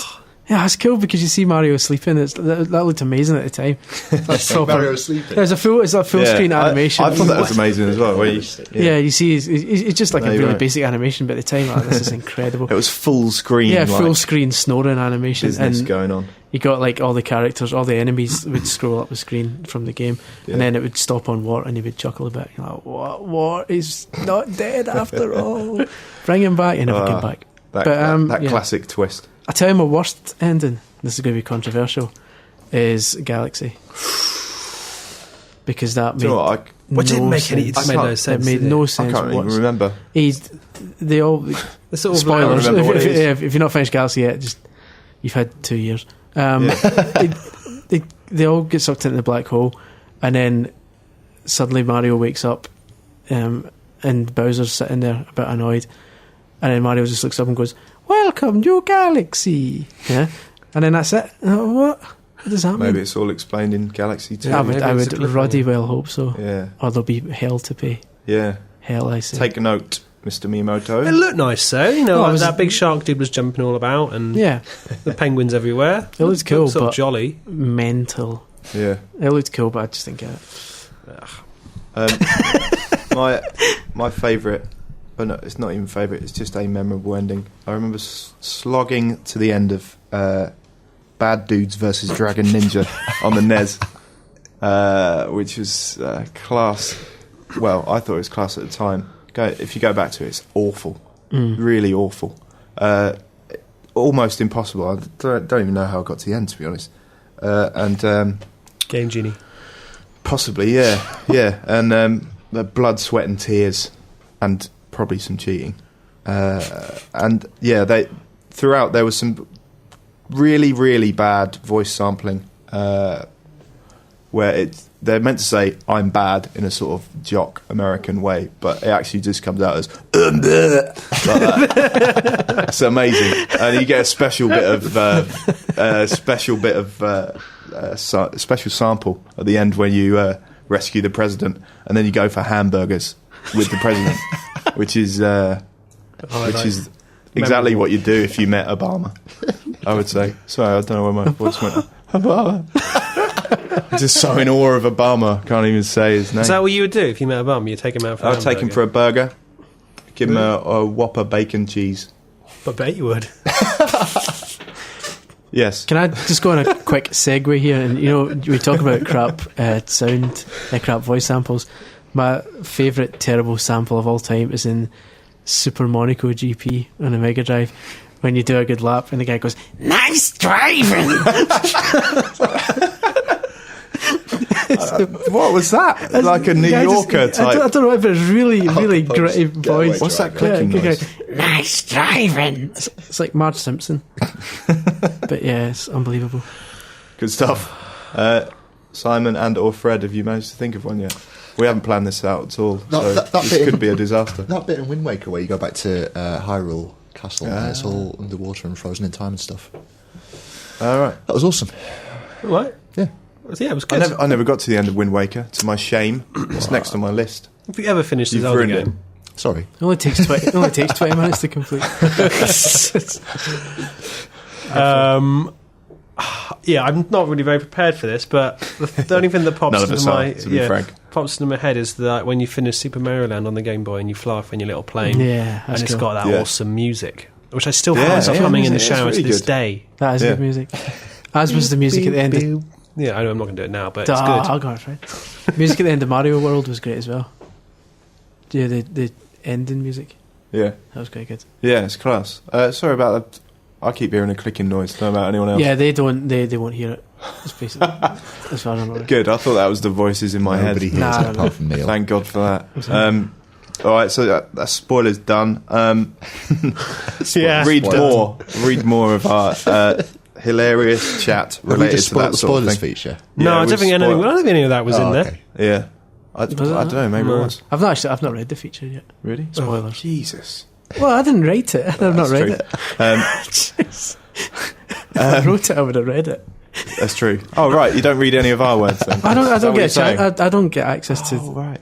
[SPEAKER 5] yeah, it's cool because you see Mario sleeping. That looked amazing at the time. That's proper.
[SPEAKER 4] Mario sleeping.
[SPEAKER 5] It's a full screen animation.
[SPEAKER 2] I thought that was amazing as well. Where
[SPEAKER 5] you see, it's just like
[SPEAKER 2] No,
[SPEAKER 5] a
[SPEAKER 2] you're
[SPEAKER 5] really
[SPEAKER 2] right.
[SPEAKER 5] basic animation, but at the time, like, this is incredible.
[SPEAKER 2] It was full screen.
[SPEAKER 5] Yeah,
[SPEAKER 2] like,
[SPEAKER 5] full screen snoring animation,
[SPEAKER 2] business
[SPEAKER 5] and
[SPEAKER 2] going on.
[SPEAKER 5] you got like all the characters, all the enemies would scroll up the screen from the game, and then it would stop on Wart, and he would chuckle a bit. You're like, what? Wart is not dead after all. Bring him back. He never came back.
[SPEAKER 2] That classic twist.
[SPEAKER 5] I tell you, my worst ending. This is going to be controversial. Is Galaxy, because that made
[SPEAKER 2] Do you know what,
[SPEAKER 3] What didn't
[SPEAKER 5] no
[SPEAKER 3] make any? It
[SPEAKER 5] sense.
[SPEAKER 3] made no sense.
[SPEAKER 5] It made
[SPEAKER 3] did
[SPEAKER 5] no
[SPEAKER 2] I
[SPEAKER 5] sense.
[SPEAKER 2] can't even
[SPEAKER 5] whatsoever.
[SPEAKER 2] remember.
[SPEAKER 5] They all
[SPEAKER 3] The sort of
[SPEAKER 5] spoilers.
[SPEAKER 2] I remember what it is.
[SPEAKER 5] If you're not finished Galaxy yet, just you've had 2 years. They all get sucked into the black hole, and then suddenly Mario wakes up, and Bowser's sitting there a bit annoyed, and then Mario just looks up and goes, "Welcome, new Galaxy." Yeah, and then that's it. What does that mean?
[SPEAKER 2] Maybe it's all explained in Galaxy 2.
[SPEAKER 5] I
[SPEAKER 3] maybe
[SPEAKER 5] would
[SPEAKER 3] it's a cliffhanger.
[SPEAKER 5] ruddy well hope so.
[SPEAKER 2] Yeah,
[SPEAKER 5] Or there'll be hell to pay.
[SPEAKER 2] yeah.
[SPEAKER 5] Hell, I say.
[SPEAKER 2] Take a note, Mr. Miyamoto.
[SPEAKER 3] It looked nice, though. You know,
[SPEAKER 5] No, it
[SPEAKER 3] like
[SPEAKER 5] was-
[SPEAKER 3] that big shark dude was jumping all about, and
[SPEAKER 5] Yeah,
[SPEAKER 3] the penguins everywhere.
[SPEAKER 5] it looked cool,
[SPEAKER 3] Sort of
[SPEAKER 5] but
[SPEAKER 3] jolly.
[SPEAKER 5] mental.
[SPEAKER 2] Yeah.
[SPEAKER 5] It looked cool, but I just think
[SPEAKER 2] My favourite, but no, it's not even favourite. It's just a memorable ending. I remember slogging to the end of Bad Dudes versus Dragon Ninja on the NES, which was class. Well, I thought it was class at the time. If you go back to it, it's awful, really awful, almost impossible. I don't even know how I got to the end, to be honest.
[SPEAKER 3] Game Genie.
[SPEAKER 2] Possibly, yeah, and the blood, sweat, and tears, and probably some cheating, and yeah, throughout there was some really, really bad voice sampling, where they're meant to say "I'm bad" in a sort of jock American way, but it actually just comes out as like that. It's amazing, and you get a special special sample at the end when you rescue the president, and then you go for hamburgers with the president, which is exactly what you'd do if you met Obama. I would say. Sorry, I don't know where my voice went. Obama. I'm just so in awe of Obama. Can't even say his name.
[SPEAKER 3] Is that what you would do if you met Obama? You'd take him out for a
[SPEAKER 2] I'd take him for a burger. Give him a Whopper bacon cheese.
[SPEAKER 3] I bet you would.
[SPEAKER 2] Yes.
[SPEAKER 5] Can I just go on a quick segue here? And we talk about crap crap voice samples. My favourite terrible sample of all time is in Super Monaco GP on a Mega Drive, when you do a good lap and the guy goes, "Nice driving."
[SPEAKER 2] What was that? Like a New Yorker type.
[SPEAKER 5] I don't know if it's really gritty voice.
[SPEAKER 2] What's that clicking noise?
[SPEAKER 5] Nice driving. It's like Marge Simpson. But yeah, it's unbelievable.
[SPEAKER 2] Good stuff. Simon and/or Fred, have you managed to think of one yet? We haven't planned this out at all, so this could be a disaster.
[SPEAKER 4] That bit in Wind Waker where you go back to Hyrule Castle and it's all underwater and frozen in time and stuff.
[SPEAKER 2] All right.
[SPEAKER 4] That was awesome.
[SPEAKER 3] What?
[SPEAKER 4] Yeah.
[SPEAKER 3] Yeah, it was good.
[SPEAKER 2] I never got to the end of Wind Waker, to my shame. It's next on my list.
[SPEAKER 3] Have you ever finished the
[SPEAKER 2] You've
[SPEAKER 3] Zelda
[SPEAKER 2] ruined
[SPEAKER 3] game?
[SPEAKER 2] it.
[SPEAKER 4] Sorry.
[SPEAKER 5] It only takes 20 minutes to complete.
[SPEAKER 3] Yeah, I'm not really very prepared for this, but the only thing that pops
[SPEAKER 2] None of
[SPEAKER 3] into
[SPEAKER 2] us
[SPEAKER 3] my
[SPEAKER 2] are, to be frank.
[SPEAKER 3] pops into my head is that when you finish Super Mario Land on the Game Boy and you fly off in your little plane,
[SPEAKER 5] Yeah,
[SPEAKER 3] and
[SPEAKER 5] that's
[SPEAKER 3] it's
[SPEAKER 5] cool.
[SPEAKER 3] got that
[SPEAKER 2] Yeah.
[SPEAKER 3] awesome music, which I still
[SPEAKER 2] Yeah,
[SPEAKER 3] find myself
[SPEAKER 2] yeah,
[SPEAKER 3] humming in the
[SPEAKER 2] it's
[SPEAKER 3] shower
[SPEAKER 2] really
[SPEAKER 3] to this
[SPEAKER 2] good.
[SPEAKER 3] day.
[SPEAKER 5] That is
[SPEAKER 2] Yeah.
[SPEAKER 5] good music. As was the music at the end of...
[SPEAKER 3] Yeah, I know I'm not going to do it now, but it's good.
[SPEAKER 5] I'll go for it. Music at the end of Mario World was great as well. Yeah, the ending music.
[SPEAKER 2] Yeah.
[SPEAKER 5] That was quite good.
[SPEAKER 2] Yeah, it's class. Sorry about that. I keep hearing a clicking noise. Don't know about anyone else.
[SPEAKER 5] Yeah, they won't hear it. It's basically as far as I'm aware.
[SPEAKER 2] Good. I thought that was the voices in my
[SPEAKER 4] Nobody
[SPEAKER 2] head.
[SPEAKER 4] hears
[SPEAKER 5] Nah,
[SPEAKER 4] it
[SPEAKER 5] no.
[SPEAKER 4] apart from Neil.
[SPEAKER 2] Thank God for that. All right, so that spoiler's done.
[SPEAKER 3] Yeah.
[SPEAKER 2] Read
[SPEAKER 4] Spoiler.
[SPEAKER 2] more of our hilarious chat
[SPEAKER 4] Have we
[SPEAKER 2] related
[SPEAKER 4] just
[SPEAKER 2] to that
[SPEAKER 4] spoiled the
[SPEAKER 2] sort of
[SPEAKER 4] spoilers
[SPEAKER 2] thing.
[SPEAKER 4] feature?
[SPEAKER 3] No,
[SPEAKER 2] Yeah,
[SPEAKER 3] I
[SPEAKER 2] we've
[SPEAKER 3] don't think any of that was in there.
[SPEAKER 4] Okay.
[SPEAKER 2] Yeah, I don't know. Maybe it
[SPEAKER 3] No.
[SPEAKER 2] was.
[SPEAKER 5] I've not read the feature yet.
[SPEAKER 2] Really?
[SPEAKER 5] Spoilers.
[SPEAKER 2] Oh, Jesus.
[SPEAKER 5] Well, I didn't write it. I've not
[SPEAKER 2] That's
[SPEAKER 5] read
[SPEAKER 2] true.
[SPEAKER 5] it. If I wrote it, I would have read it.
[SPEAKER 2] That's true. Oh, right. You don't read any of our words then?
[SPEAKER 5] I
[SPEAKER 2] Is that
[SPEAKER 5] don't
[SPEAKER 2] what you're
[SPEAKER 5] get
[SPEAKER 2] saying?
[SPEAKER 5] I don't get access to.
[SPEAKER 2] Oh, right.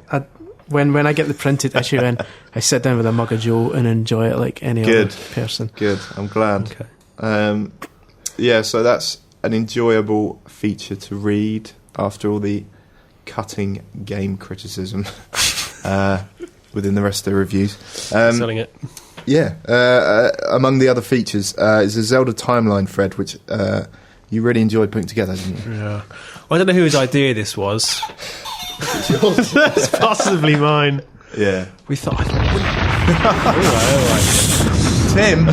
[SPEAKER 5] When I get the printed issue in, I sit down with a mug of Joe and enjoy it like any
[SPEAKER 2] Good.
[SPEAKER 5] other person.
[SPEAKER 2] Good. I'm glad.
[SPEAKER 3] Okay.
[SPEAKER 2] Yeah, so that's an enjoyable feature to read after all the cutting game criticism within the rest of the reviews.
[SPEAKER 3] Selling it.
[SPEAKER 2] Yeah, among the other features is a Zelda timeline, Fred, which you really enjoyed putting together, didn't you?
[SPEAKER 3] Yeah. Well, I don't know whose idea this was. It's possibly mine.
[SPEAKER 2] Yeah.
[SPEAKER 3] We thought.
[SPEAKER 2] Tim,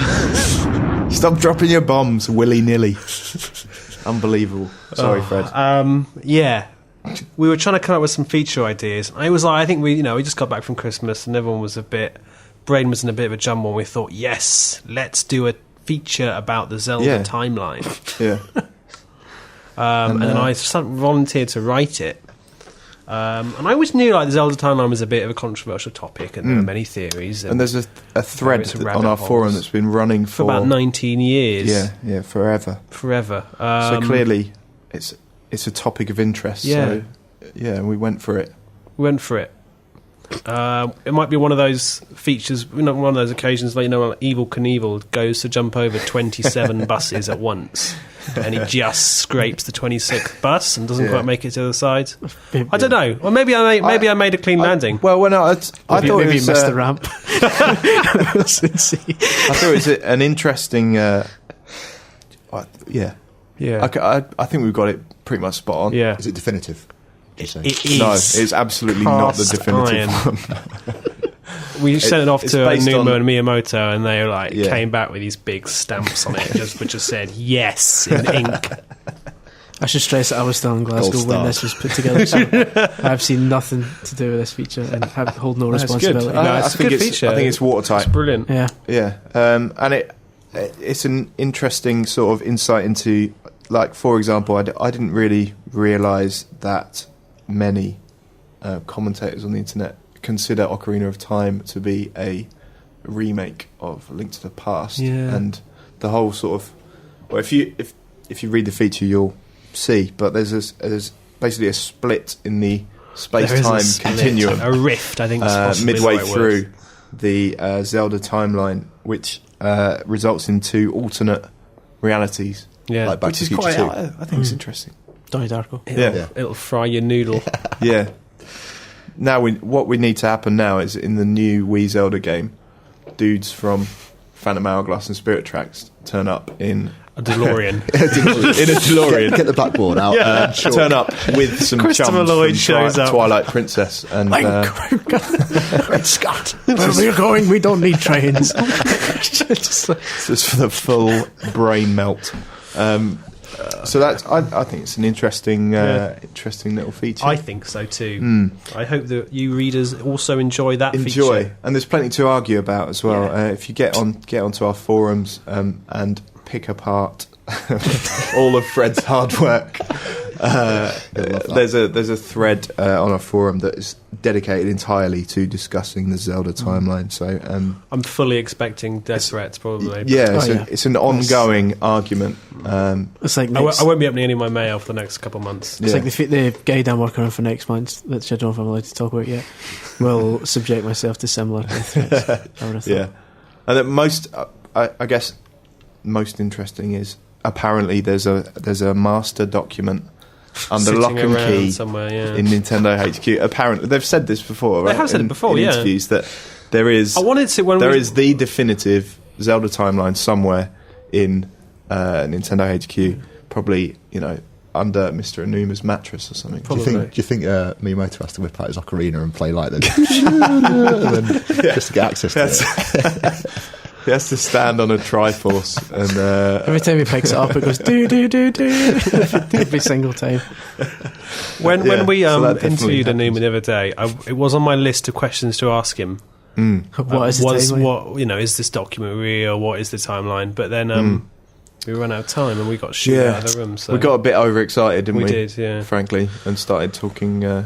[SPEAKER 2] stop dropping your bombs willy-nilly. Unbelievable. Sorry, Fred.
[SPEAKER 3] Yeah. We were trying to come up with some feature ideas. I was like, I think we just got back from Christmas and everyone was Braden was in a bit of a jumble and we thought, yes, let's do a feature about the Zelda timeline.
[SPEAKER 2] Yeah.
[SPEAKER 3] And then I volunteered to write it. And I always knew like the Zelda timeline was a bit of a controversial topic and there were many theories.
[SPEAKER 2] And there's a thread
[SPEAKER 3] various rabbit
[SPEAKER 2] on our
[SPEAKER 3] holes.
[SPEAKER 2] forum that's been running
[SPEAKER 3] For about 19 years.
[SPEAKER 2] Yeah, forever.
[SPEAKER 3] Forever.
[SPEAKER 2] So clearly it's a topic of interest.
[SPEAKER 3] Yeah.
[SPEAKER 2] So, yeah, we went for it.
[SPEAKER 3] We went for it. It might be one of those features, one of those occasions like, like Evel Knievel goes to jump over 27 buses at once and he just scrapes the 26th bus and doesn't quite make it to the other side. I don't know. Or maybe I made a clean landing.
[SPEAKER 2] Well, when I thought
[SPEAKER 5] Maybe
[SPEAKER 2] it
[SPEAKER 5] you
[SPEAKER 2] was,
[SPEAKER 5] missed the ramp. We'll soon see.
[SPEAKER 2] I thought it was an interesting. Yeah.
[SPEAKER 3] Yeah.
[SPEAKER 2] I think we've got it pretty much spot on.
[SPEAKER 3] Yeah.
[SPEAKER 4] Is it definitive? You say?
[SPEAKER 3] It is.
[SPEAKER 2] No, it's absolutely not the
[SPEAKER 3] cast
[SPEAKER 2] definitive
[SPEAKER 3] iron.
[SPEAKER 2] one.
[SPEAKER 3] We sent it off
[SPEAKER 2] it's
[SPEAKER 3] to
[SPEAKER 2] based
[SPEAKER 3] Numa
[SPEAKER 2] on-
[SPEAKER 3] and Miyamoto, and they
[SPEAKER 2] Yeah.
[SPEAKER 3] came back with these big stamps on it, which just said yes in ink.
[SPEAKER 5] I should stress that I was still in Glasgow
[SPEAKER 4] Gold
[SPEAKER 5] when
[SPEAKER 4] star.
[SPEAKER 5] this was put together, so I've seen nothing to do with this feature and hold no
[SPEAKER 3] That's good.
[SPEAKER 5] responsibility.
[SPEAKER 3] No,
[SPEAKER 2] I
[SPEAKER 3] it's a
[SPEAKER 2] think
[SPEAKER 3] good
[SPEAKER 2] it's
[SPEAKER 3] feature.
[SPEAKER 2] I think it's watertight.
[SPEAKER 3] It's brilliant.
[SPEAKER 5] Yeah,
[SPEAKER 2] Yeah, and it's an interesting sort of insight into, like, for example, I didn't really realise that many commentators on the internet consider Ocarina of Time to be a remake of Link to the Past,
[SPEAKER 3] Yeah.
[SPEAKER 2] and the whole sort of, well, if you read the feature, you'll see, but there's basically a split in the
[SPEAKER 5] There is a
[SPEAKER 2] space-time
[SPEAKER 5] split.
[SPEAKER 2] continuum
[SPEAKER 3] A rift, I think, is possibly
[SPEAKER 2] midway
[SPEAKER 3] the right
[SPEAKER 2] through
[SPEAKER 3] word.
[SPEAKER 2] the Zelda timeline, which results in 2 alternate realities.
[SPEAKER 3] Yeah.
[SPEAKER 4] Like Back
[SPEAKER 2] Which
[SPEAKER 4] to
[SPEAKER 2] is
[SPEAKER 4] the Future
[SPEAKER 2] quite,
[SPEAKER 4] 2.
[SPEAKER 2] I think it's interesting.
[SPEAKER 5] Donnie Darko.
[SPEAKER 2] Yeah.
[SPEAKER 3] It'll fry your noodle.
[SPEAKER 2] Yeah. Now, what we need to happen now is in the new Wii Zelda game, dudes from Phantom Hourglass and Spirit Tracks turn up in
[SPEAKER 3] A DeLorean.
[SPEAKER 2] in a DeLorean.
[SPEAKER 4] Get the backboard out.
[SPEAKER 3] Yeah.
[SPEAKER 2] Turn up with some
[SPEAKER 3] Christopher
[SPEAKER 2] chums
[SPEAKER 3] Lloyd
[SPEAKER 2] from
[SPEAKER 3] shows up.
[SPEAKER 2] Twilight Princess and
[SPEAKER 5] Great Scott! Where we're going, we don't need trains. Just like,
[SPEAKER 2] just for the full brain melt. So that's I think it's an interesting interesting little feature.
[SPEAKER 3] I think so too. I hope that you readers also enjoy that
[SPEAKER 2] Enjoy,
[SPEAKER 3] feature.
[SPEAKER 2] and there's plenty to argue about as well.
[SPEAKER 3] Yeah.
[SPEAKER 2] If you get onto our forums and pick apart all of Fred's hard work, there's a thread on our forum that is dedicated entirely to discussing the Zelda timeline. So
[SPEAKER 3] I'm fully expecting death threats, probably.
[SPEAKER 2] yeah,
[SPEAKER 5] yeah.
[SPEAKER 2] it's an ongoing argument.
[SPEAKER 5] it's like
[SPEAKER 3] I
[SPEAKER 5] next,
[SPEAKER 3] won't be opening any of my mail for the next couple of months.
[SPEAKER 5] it's
[SPEAKER 2] Yeah.
[SPEAKER 5] like the guide I'm working on for next month, which I don't know if I'm allowed to talk about yet. Will subject myself to similar death threats. I would have thought.
[SPEAKER 2] Yeah, and the most, I guess, most interesting is apparently there's a master document under
[SPEAKER 3] Sitting
[SPEAKER 2] lock and
[SPEAKER 3] around
[SPEAKER 2] key
[SPEAKER 3] somewhere, yeah.
[SPEAKER 2] in Nintendo HQ. Apparently, they've said this before.
[SPEAKER 3] They
[SPEAKER 2] Right?
[SPEAKER 3] have said it before,
[SPEAKER 2] in
[SPEAKER 3] yeah.
[SPEAKER 2] interviews that there is
[SPEAKER 3] I wanted to when
[SPEAKER 2] there
[SPEAKER 3] we
[SPEAKER 2] is the definitive Zelda timeline somewhere in Nintendo HQ. Probably, under Mr. Anuma's mattress or something.
[SPEAKER 4] Do you
[SPEAKER 3] Probably.
[SPEAKER 4] think Miyamoto has to whip out his ocarina and play like that? And then just to get access to it?
[SPEAKER 2] He has to stand on a Triforce and
[SPEAKER 5] Every time he picks it up, it goes do do do do every single time.
[SPEAKER 3] when
[SPEAKER 2] Yeah,
[SPEAKER 3] we
[SPEAKER 2] so that definitely
[SPEAKER 3] interviewed
[SPEAKER 2] happens.
[SPEAKER 3] Anuma the other day, it was on my list of questions to ask him.
[SPEAKER 5] What is the timeline?
[SPEAKER 3] Is this document real? What is the timeline? But then we ran out of time and we got shooed out of the room. So
[SPEAKER 2] we got a bit overexcited, didn't we?
[SPEAKER 3] We did, yeah.
[SPEAKER 2] Frankly, and started talking all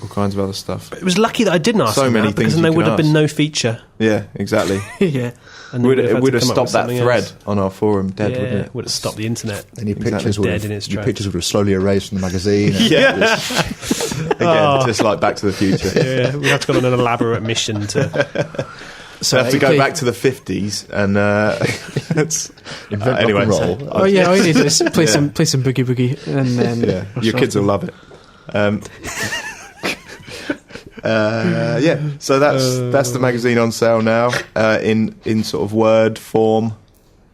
[SPEAKER 2] kinds of other stuff.
[SPEAKER 3] it was lucky that I didn't ask
[SPEAKER 2] So
[SPEAKER 3] him
[SPEAKER 2] many
[SPEAKER 3] that, because
[SPEAKER 2] things
[SPEAKER 3] then there
[SPEAKER 2] you
[SPEAKER 3] would
[SPEAKER 2] can
[SPEAKER 3] have been
[SPEAKER 2] ask.
[SPEAKER 3] no feature.
[SPEAKER 2] Yeah, exactly.
[SPEAKER 5] Yeah.
[SPEAKER 3] And then
[SPEAKER 2] It would have
[SPEAKER 3] come up with
[SPEAKER 2] stopped that
[SPEAKER 3] something
[SPEAKER 2] thread
[SPEAKER 3] else.
[SPEAKER 2] on our forum dead, wouldn't
[SPEAKER 3] Yeah,
[SPEAKER 2] it?
[SPEAKER 3] would have stopped the internet.
[SPEAKER 4] And your
[SPEAKER 2] Exactly.
[SPEAKER 4] pictures would
[SPEAKER 3] Dead
[SPEAKER 4] have,
[SPEAKER 3] in its
[SPEAKER 4] your
[SPEAKER 3] tracks.
[SPEAKER 4] pictures would have slowly erased from the magazine. and
[SPEAKER 3] Yeah.
[SPEAKER 4] it was-
[SPEAKER 2] Again, just like Back to the Future.
[SPEAKER 3] Yeah, we have to go on an elaborate mission to.
[SPEAKER 2] So I have to go back to the 50s and it's
[SPEAKER 4] Invent
[SPEAKER 2] anyway.
[SPEAKER 4] rock and roll.
[SPEAKER 5] Oh yeah, all you need to do is play some boogie boogie, and then
[SPEAKER 2] Yeah, your kids will love it. Yeah, so that's the magazine on sale now in sort of Word form.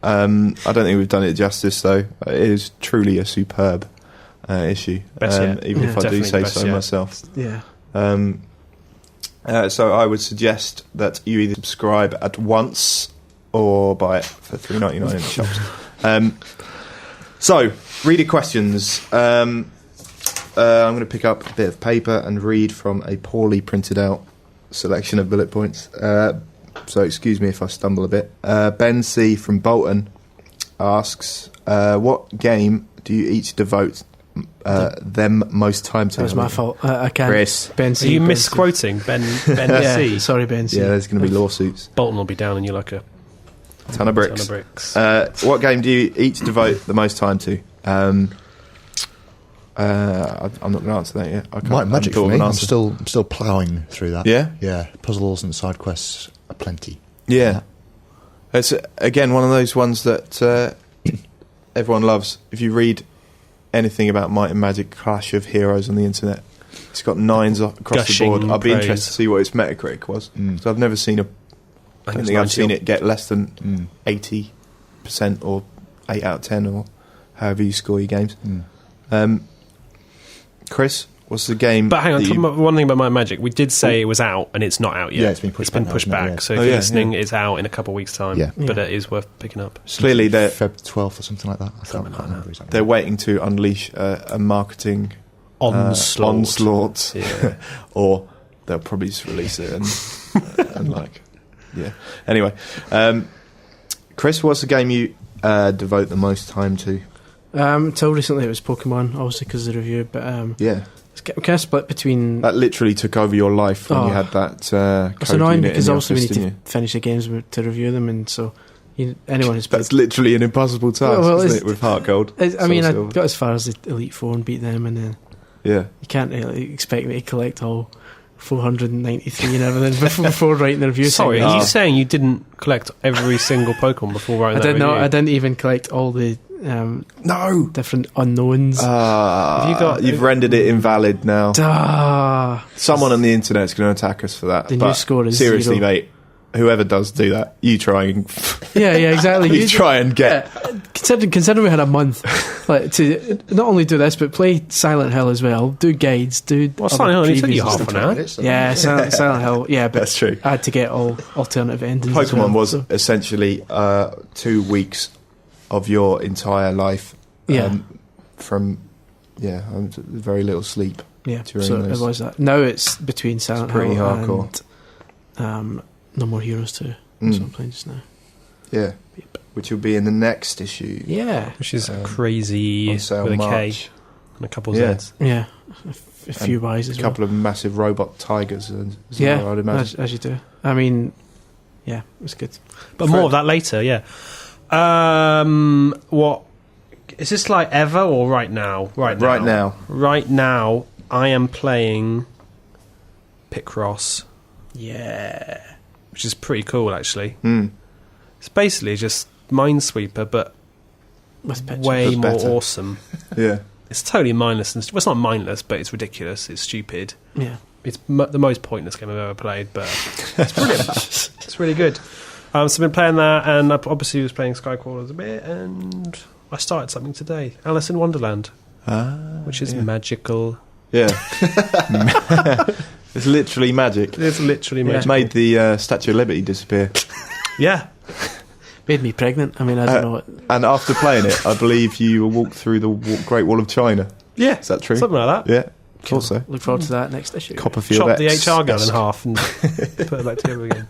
[SPEAKER 2] I don't think we've done it justice though. It is truly a superb issue,
[SPEAKER 3] Best yet.
[SPEAKER 2] even if I do
[SPEAKER 3] Definitely
[SPEAKER 2] say
[SPEAKER 3] best
[SPEAKER 2] so
[SPEAKER 3] yet.
[SPEAKER 2] myself.
[SPEAKER 5] Yeah.
[SPEAKER 2] So I would suggest that you either subscribe at once or buy it for $3.99 in the shops. So, reader questions. I'm going to pick up a bit of paper and read from a poorly printed out selection of bullet points. So excuse me if I stumble a bit. Ben C. from Bolton asks, what game do you each devote them most time to?
[SPEAKER 5] That was my fault. I can't.
[SPEAKER 2] Chris.
[SPEAKER 5] Ben
[SPEAKER 3] Are
[SPEAKER 5] C.
[SPEAKER 3] you
[SPEAKER 5] Ben C.
[SPEAKER 3] misquoting Ben
[SPEAKER 5] Yeah,
[SPEAKER 3] C?
[SPEAKER 5] sorry, Ben C.
[SPEAKER 2] Yeah, there's going to be lawsuits.
[SPEAKER 3] Bolton will be down on you like a
[SPEAKER 2] Ton of bricks.
[SPEAKER 3] ton of bricks.
[SPEAKER 2] What game do you each devote the most time to? I'm not going to answer that yet. I can't.
[SPEAKER 4] Magic
[SPEAKER 2] I haven't thought
[SPEAKER 4] for
[SPEAKER 2] of
[SPEAKER 4] me.
[SPEAKER 2] an
[SPEAKER 4] I'm
[SPEAKER 2] answer.
[SPEAKER 4] still ploughing through that.
[SPEAKER 2] Yeah?
[SPEAKER 4] Yeah. Puzzles and side quests are plenty.
[SPEAKER 2] Yeah. It's, again, one of those ones that everyone loves. If you read anything about Might and Magic Clash of Heroes on the internet, it's got 9s across
[SPEAKER 3] Gushing
[SPEAKER 2] the board. I'd be
[SPEAKER 3] praise.
[SPEAKER 2] interested to see what its Metacritic was. So I've never seen I don't think I've seen it get less than 80% or 8 out of 10 or however you score your games. Chris, What's the game?
[SPEAKER 3] But hang on,
[SPEAKER 2] that you-
[SPEAKER 3] one thing about Might and Magic. We did say it was out, and it's not out yet.
[SPEAKER 4] Yeah, it's been pushed back now, isn't it?
[SPEAKER 3] back.
[SPEAKER 4] Yeah.
[SPEAKER 3] So if
[SPEAKER 2] Oh,
[SPEAKER 3] you're
[SPEAKER 2] yeah,
[SPEAKER 3] listening,
[SPEAKER 2] yeah.
[SPEAKER 3] it's out in a couple of weeks' time.
[SPEAKER 4] Yeah.
[SPEAKER 3] But it is worth picking up.
[SPEAKER 2] clearly they're
[SPEAKER 4] Feb 12th or something like that. I can't remember exactly.
[SPEAKER 2] they're waiting to unleash a marketing onslaught,
[SPEAKER 3] Yeah.
[SPEAKER 2] or they'll probably just release it and like, yeah. Anyway, Chris, what's the game you devote the most time to?
[SPEAKER 5] Until recently it was Pokemon, obviously because of the review, but
[SPEAKER 2] Yeah,
[SPEAKER 5] it's kind of split between...
[SPEAKER 2] that literally took over your life when
[SPEAKER 5] Oh.
[SPEAKER 2] you had that.
[SPEAKER 5] It's
[SPEAKER 2] code
[SPEAKER 5] annoying
[SPEAKER 2] unit in
[SPEAKER 5] because
[SPEAKER 2] the
[SPEAKER 5] obviously we
[SPEAKER 2] office,
[SPEAKER 5] need to
[SPEAKER 2] didn't you?
[SPEAKER 5] finish the games to review them, and so anyone who's played...
[SPEAKER 2] That's literally an impossible task,
[SPEAKER 5] Well,
[SPEAKER 2] isn't
[SPEAKER 5] it's-
[SPEAKER 2] it, with Heart Gold?
[SPEAKER 5] I mean, I
[SPEAKER 2] Soul Silver.
[SPEAKER 5] got as far as the Elite Four and beat them, and then
[SPEAKER 2] Yeah.
[SPEAKER 5] you can't really expect me to collect all 493 and everything before writing the review.
[SPEAKER 3] Sorry,
[SPEAKER 5] segment.
[SPEAKER 3] are you saying you didn't collect every single Pokemon before writing
[SPEAKER 5] I
[SPEAKER 3] that
[SPEAKER 5] didn't know.
[SPEAKER 3] review?
[SPEAKER 5] I didn't even collect all the
[SPEAKER 2] No.
[SPEAKER 5] different unknowns.
[SPEAKER 3] Have you got-
[SPEAKER 2] You've rendered it invalid now. Someone on the internet's going to attack us for that.
[SPEAKER 5] The new
[SPEAKER 2] but
[SPEAKER 5] score is
[SPEAKER 2] seriously,
[SPEAKER 5] 0.
[SPEAKER 2] mate. Whoever does do that, you try and
[SPEAKER 5] Yeah, exactly.
[SPEAKER 2] you try and get.
[SPEAKER 5] Considering we had a month like to not only do this but play Silent Hill as well, do guides, do.
[SPEAKER 3] Well,
[SPEAKER 5] other
[SPEAKER 3] Silent Hill only took you
[SPEAKER 5] previews and
[SPEAKER 3] half
[SPEAKER 5] stuff.
[SPEAKER 3] an hour.
[SPEAKER 5] Yeah, Silent Hill. Yeah, but
[SPEAKER 2] That's true.
[SPEAKER 5] I had to get all alternative endings. as
[SPEAKER 2] Pokemon
[SPEAKER 5] well,
[SPEAKER 2] was
[SPEAKER 5] so-
[SPEAKER 2] essentially 2 weeks of your entire life.
[SPEAKER 5] Yeah.
[SPEAKER 2] From very little sleep.
[SPEAKER 5] yeah.
[SPEAKER 2] during
[SPEAKER 5] So
[SPEAKER 2] those.
[SPEAKER 5] it was that. Now it's between Silent
[SPEAKER 2] pretty
[SPEAKER 5] Hill
[SPEAKER 2] hardcore.
[SPEAKER 5] and No More Heroes 2.
[SPEAKER 2] Mm.
[SPEAKER 5] So I'm playing just now.
[SPEAKER 2] Yeah, which will be in the next issue.
[SPEAKER 5] Yeah,
[SPEAKER 3] Which is
[SPEAKER 2] Um,
[SPEAKER 3] crazy
[SPEAKER 2] on sale
[SPEAKER 3] with a K
[SPEAKER 2] March.
[SPEAKER 3] and a couple of
[SPEAKER 2] Yeah.
[SPEAKER 3] Zs.
[SPEAKER 5] yeah. A few buys as
[SPEAKER 2] A
[SPEAKER 5] well.
[SPEAKER 2] couple of massive robot tigers. As
[SPEAKER 5] Yeah,
[SPEAKER 2] well, I'd imagine.
[SPEAKER 5] as you do. I mean, yeah, it's good.
[SPEAKER 3] But more of that later, yeah. What is this like ever or right now? Right now. Right now, I am playing Picross,
[SPEAKER 5] Yeah.
[SPEAKER 3] which is pretty cool actually.
[SPEAKER 2] Mm.
[SPEAKER 3] It's basically just Minesweeper, but
[SPEAKER 5] With pictures.
[SPEAKER 3] way
[SPEAKER 2] But
[SPEAKER 3] more
[SPEAKER 2] better.
[SPEAKER 3] awesome.
[SPEAKER 2] Yeah.
[SPEAKER 3] It's totally mindless. And well, it's not mindless, but it's ridiculous. It's stupid.
[SPEAKER 5] Yeah.
[SPEAKER 3] It's the most pointless game I've ever played, but it's brilliant. It's really good. So I've been playing that, and I obviously was playing Skycrawlers a bit, and I started something today, Alice in Wonderland, which is magical.
[SPEAKER 2] Yeah. It's literally magic.
[SPEAKER 3] It's literally
[SPEAKER 5] Yeah.
[SPEAKER 2] It
[SPEAKER 3] magical.
[SPEAKER 2] made the Statue of Liberty disappear.
[SPEAKER 3] Yeah.
[SPEAKER 5] Made me pregnant. I mean, I don't know what.
[SPEAKER 2] And after playing it, I believe you walked through the Great Wall of China.
[SPEAKER 3] Yeah.
[SPEAKER 2] Is that true?
[SPEAKER 3] Something like that.
[SPEAKER 2] Yeah. Thought so.
[SPEAKER 5] Look forward to that next issue.
[SPEAKER 2] Copperfield
[SPEAKER 3] Chop the
[SPEAKER 2] X.
[SPEAKER 3] HR gun in half and put it back together again.